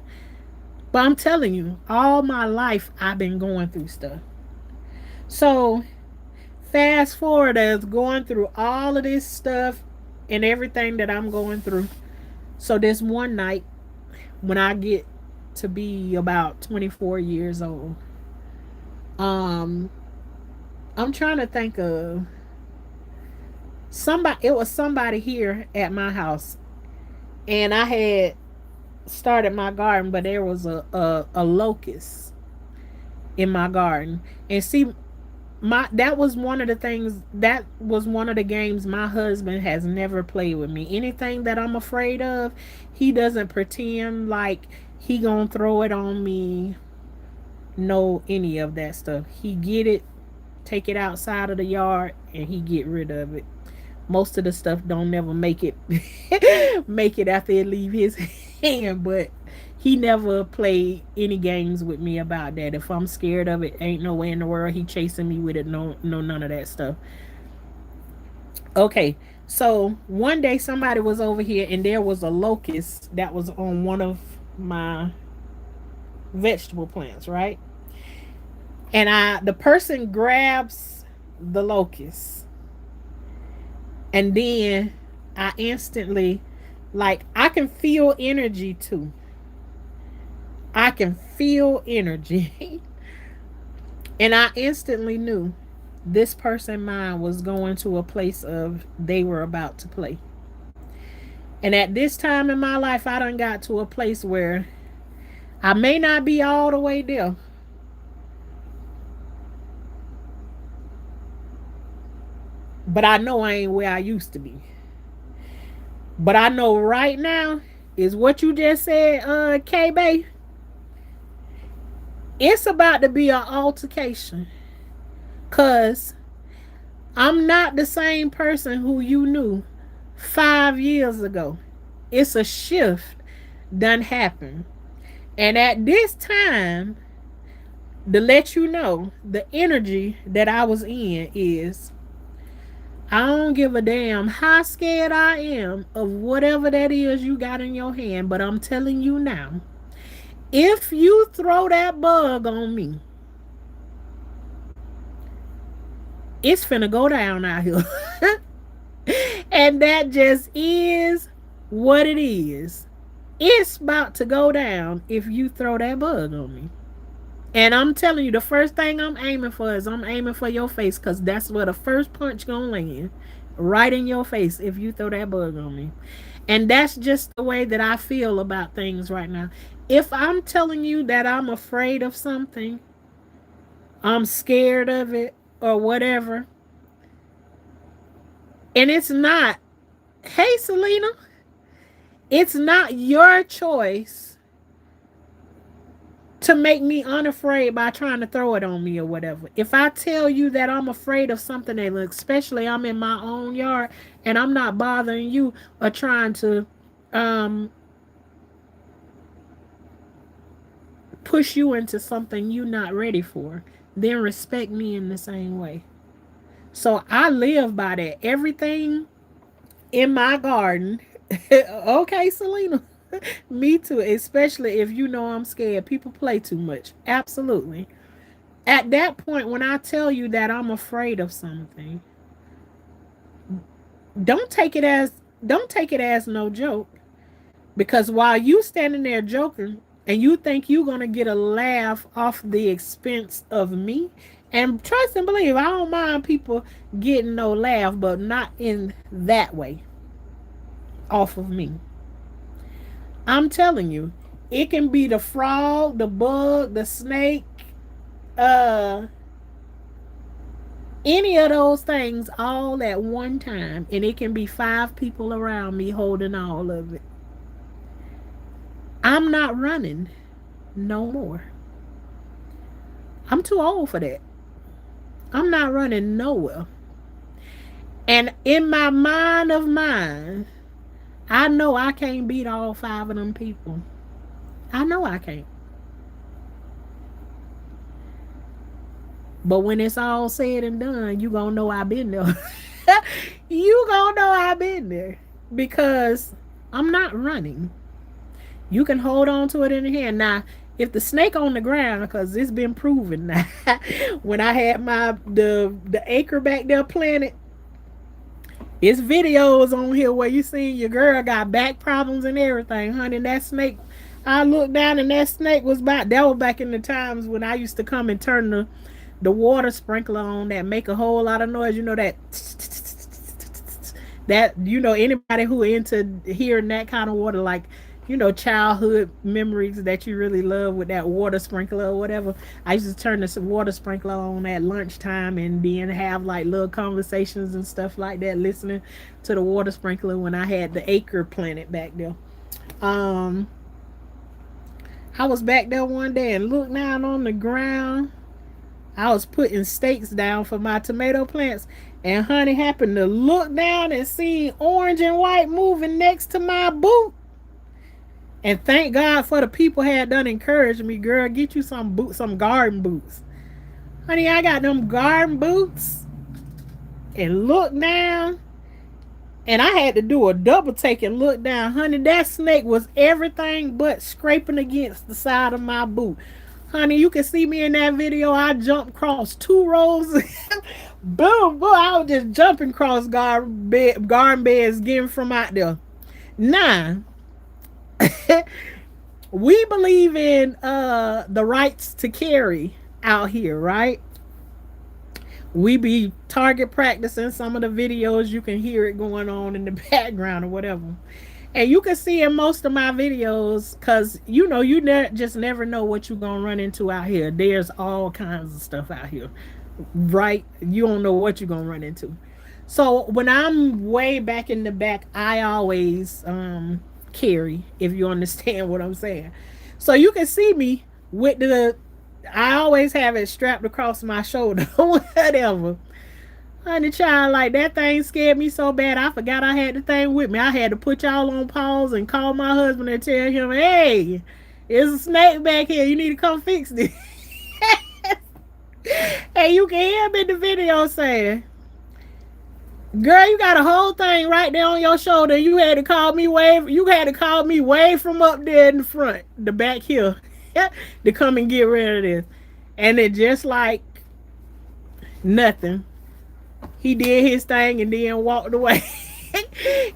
But I'm telling you, all my life I've been going through stuff. So fast forward as going through all of this stuff and everything that I'm going through. So this one night when I get to be about 24 years old, um, I'm trying to think of somebody. It was somebody here at my house, and I had started my garden, but there was a locust in my garden. And see, my that was one of the things, that was one of the games my husband has never played with me. Anything that I'm afraid of, he doesn't pretend like he gonna throw it on me. No, any of that stuff. He get it, take it outside of the yard, and he get rid of it. Most of the stuff don't never make it make it after it leave his hand, but he never played any games with me about that. If I'm scared of it, ain't no way in the world he chasing me with it. No, no, none of that stuff. Okay, so one day somebody was over here and there was a locust that was on one of my vegetable plants, right? And the person grabs the locust, and then I instantly, like, I can feel energy too. I can feel energy. And I instantly knew this person mind was going to a place of they were about to play. And at this time in my life, I done got to a place where I may not be all the way there, but I know I ain't where I used to be. But I know right now is what you just said, K Bay. It's about to be an altercation. Cause I'm not the same person who you knew 5 years ago. It's a shift done happened. And at this time, to let you know, the energy that I was in is, I don't give a damn how scared I am of whatever that is you got in your hand, but I'm telling you now, if you throw that bug on me, it's finna go down out here. And that just is what it is. It's about to go down if you throw that bug on me. And I'm telling you, the first thing I'm aiming for is I'm aiming for your face, because that's where the first punch gonna land. Right in your face if you throw that bug on me. And that's just the way that I feel about things right now. If I'm telling you that I'm afraid of something, I'm scared of it, or whatever, and it's not, hey Selena, it's not your choice to make me unafraid by trying to throw it on me or whatever. If I tell you that I'm afraid of something, that especially I'm in my own yard and I'm not bothering you or trying to um, push you into something you're not ready for, then respect me in the same way. So I live by that. Everything in my garden. Okay, Selena. Me too, especially if you know I'm scared. People play too much. Absolutely. At that point, when I tell you that I'm afraid of something, don't take it as don't take it as no joke. Because while you standing there joking and you think you're gonna get a laugh off the expense of me, and trust and believe, I don't mind people getting no laugh, but not in that way off of me. I'm telling you, it can be the frog, the bug, the snake, uh, any of those things all at one time, and it can be five people around me holding all of it. I'm not running no more. I'm too old for that. I'm not running nowhere. And in my mind of mine, I know I can't beat all five of them people. I know I can't. But when it's all said and done, you gonna know I've been there. You gonna know I've been there. Because I'm not running. You can hold on to it in your hand. Now, if the snake on the ground, because it's been proven now, when I had the acre back there planted, it's videos on here where you see your girl got back problems and everything, honey. That snake, I looked down and that snake was back. That was back in the times when I used to come and turn the water sprinkler on that make a whole lot of noise. You know that anybody who into hearing that kind of water, like childhood memories that you really love with that water sprinkler or whatever. I used to turn the water sprinkler on at lunchtime and then have like little conversations and stuff like that, listening to the water sprinkler when I had the acre planted back there. um I was back there one day and looked down on the ground. I was putting stakes down for my tomato plants, and honey happened to look down and see orange and white moving next to my boot. And thank God for the people had done encouraged me, girl, get you some garden boots. Honey, I got them garden boots and look down. And I had to do a double take and look down. Honey, that snake was everything but scraping against the side of my boot. Honey, you can see me in that video. I jumped across two rows. Boom, boom. I was just jumping across garden beds getting from out there. Now, we believe in the rights to carry out here, right? We be target practicing some of the videos. You can hear it going on in the background or whatever. And you can see in most of my videos, because just never know what you're gonna run into out here. There's all kinds of stuff out here, right? You don't know what you're gonna run into. So when I'm way back in the back, I always carry, if you understand what I'm saying. So you can see me with I always have it strapped across my shoulder, whatever. Honey child, like that thing scared me so bad I forgot I had the thing with me. I had to put y'all on pause and call my husband and tell him, hey, there's a snake back here. You need to come fix this. And you can hear him in the video saying, girl, you got a whole thing right there on your shoulder. You had to call me way from up there in the front, the back here, to come and get rid of this. And it just like nothing. He did his thing and then walked away.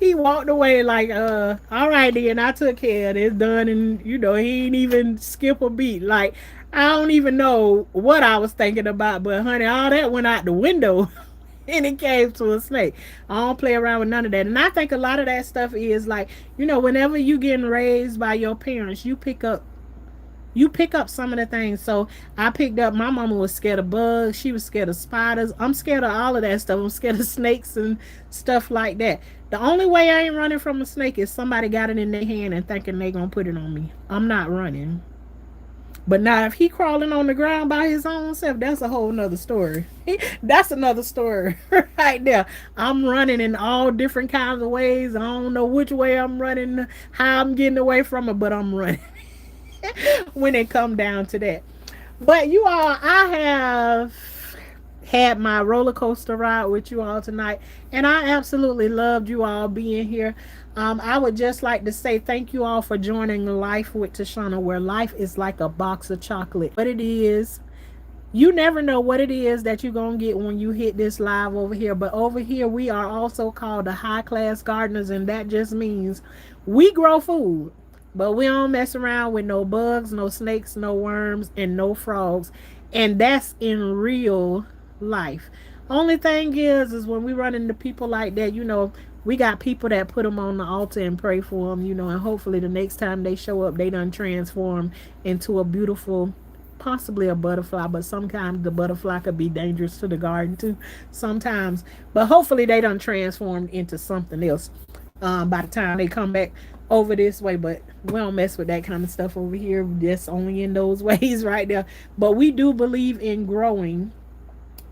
He walked away like, all right then, I took care of this, done. And he ain't even skip a beat. Like, I don't even know what I was thinking about, but honey, all that went out the window. And it came to a snake. I don't play around with none of that. And I think a lot of that stuff is like, whenever you getting raised by your parents, you pick up some of the things. So I picked up, my mama was scared of bugs. She was scared of spiders. I'm scared of all of that stuff. I'm scared of snakes and stuff like that. The only way I ain't running from a snake is somebody got it in their hand and thinking they gonna put it on me. I'm not running. But now if he crawling on the ground by his own self, that's a whole nother story. That's another story right there. I'm running in all different kinds of ways. I don't know which way I'm running, how I'm getting away from it, but I'm running. When it come down to that. But you all, I have had my roller coaster ride with you all tonight, and I absolutely loved you all being here. I would just like to say thank you all for joining Life with Tashanna, where life is like a box of chocolate. What it is, You never know what it is that you're going to get when you hit this live over here. But over here, we are also called the high class gardeners, and that just means we grow food, but we don't mess around with no bugs, no snakes, no worms, and no frogs. And that's in real life. Only thing is when we run into people like that, we got people that put them on the altar and pray for them, and hopefully the next time they show up, they done transform into a beautiful, possibly a butterfly, but sometimes the butterfly could be dangerous to the garden too sometimes. But hopefully they done transformed into something else by the time they come back over this way. But we don't mess with that kind of stuff over here, just only in those ways right there. But we do believe in growing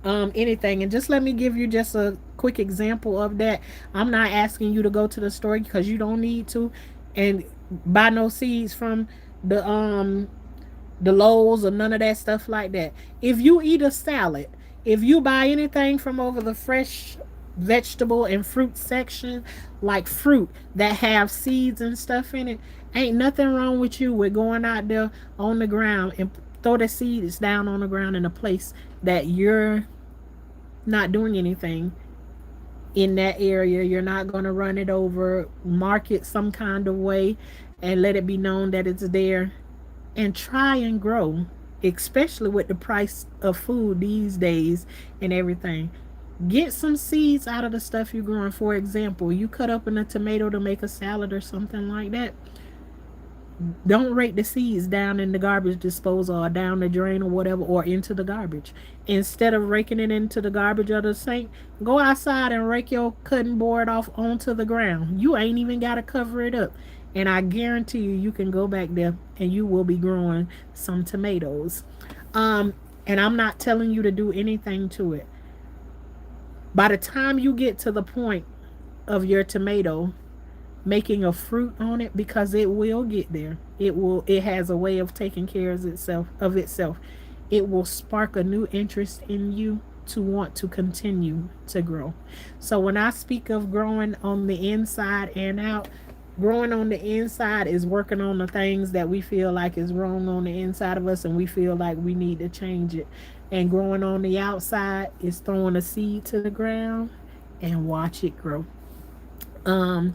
anything. And just let me give you just a quick example of that. I'm not asking you to go to the store because you don't need to, and buy no seeds from the Lowe's or none of that stuff like that. If you eat a salad, if you buy anything from over the fresh vegetable and fruit section, like fruit that have seeds and stuff in it, ain't nothing wrong with you with going out there on the ground and throw the seeds down on the ground in a place that you're not doing anything in that area. You're not going to run it over, mark it some kind of way, and let it be known that it's there, and try and grow, especially with the price of food these days and everything. Get some seeds out of the stuff you're growing. For example, you cut up in a tomato to make a salad or something like that. Don't rake the seeds down in the garbage disposal or down the drain or whatever, or into the garbage. Instead of raking it into the garbage or the sink, go outside and rake your cutting board off onto the ground. You ain't even got to cover it up. And I guarantee you, you can go back there and you will be growing some tomatoes. Um, and I'm not telling you to do anything to it. By the time you get to the point of your tomato making a fruit on it, because it will get there, it has a way of taking care of itself. It will spark a new interest in you to want to continue to grow. So when I speak of growing on the inside and out, growing on the inside is working on the things that we feel like is wrong on the inside of us and we feel like we need to change it. And growing on the outside is throwing a seed to the ground and watch it grow. um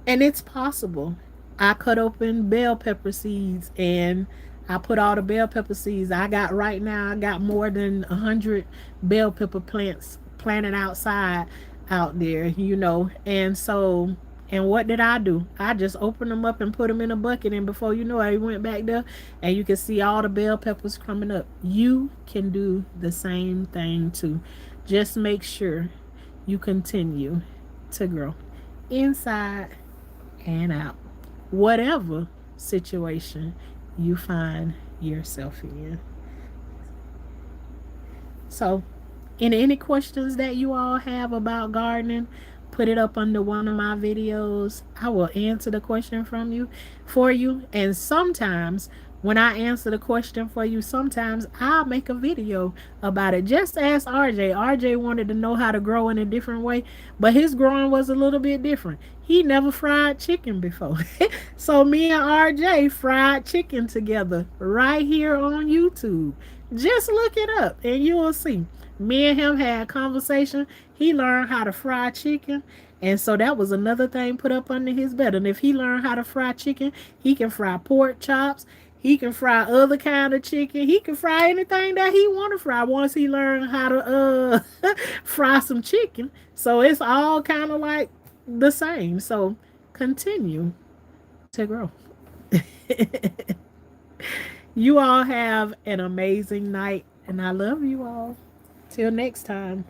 and it's possible. I cut open bell pepper seeds and I put all the bell pepper seeds I got right now. I got more than 100 bell pepper plants planted outside out there, And so, and what did I do? I just opened them up and put them in a bucket, and before you know it, I went back there and you can see all the bell peppers coming up. You can do the same thing too. Just make sure you continue to grow inside and out, whatever situation you find yourself in. So, any questions that you all have about gardening, put it up under one of my videos. I will answer the question for you. And sometimes when I answer the question for you, sometimes I'll make a video about it. Just ask RJ. RJ wanted to know how to grow in a different way, but his growing was a little bit different. He never fried chicken before. So me and RJ fried chicken together right here on YouTube. Just look it up and you will see. Me and him had a conversation. He learned how to fry chicken. And so that was another thing put up under his bed. And if he learned how to fry chicken, he can fry pork chops. He can fry other kind of chicken. He can fry anything that he want to fry once he learned how to fry some chicken. So it's all kind of like the same. So continue to grow. You all have an amazing night, and I love you all. Till next time.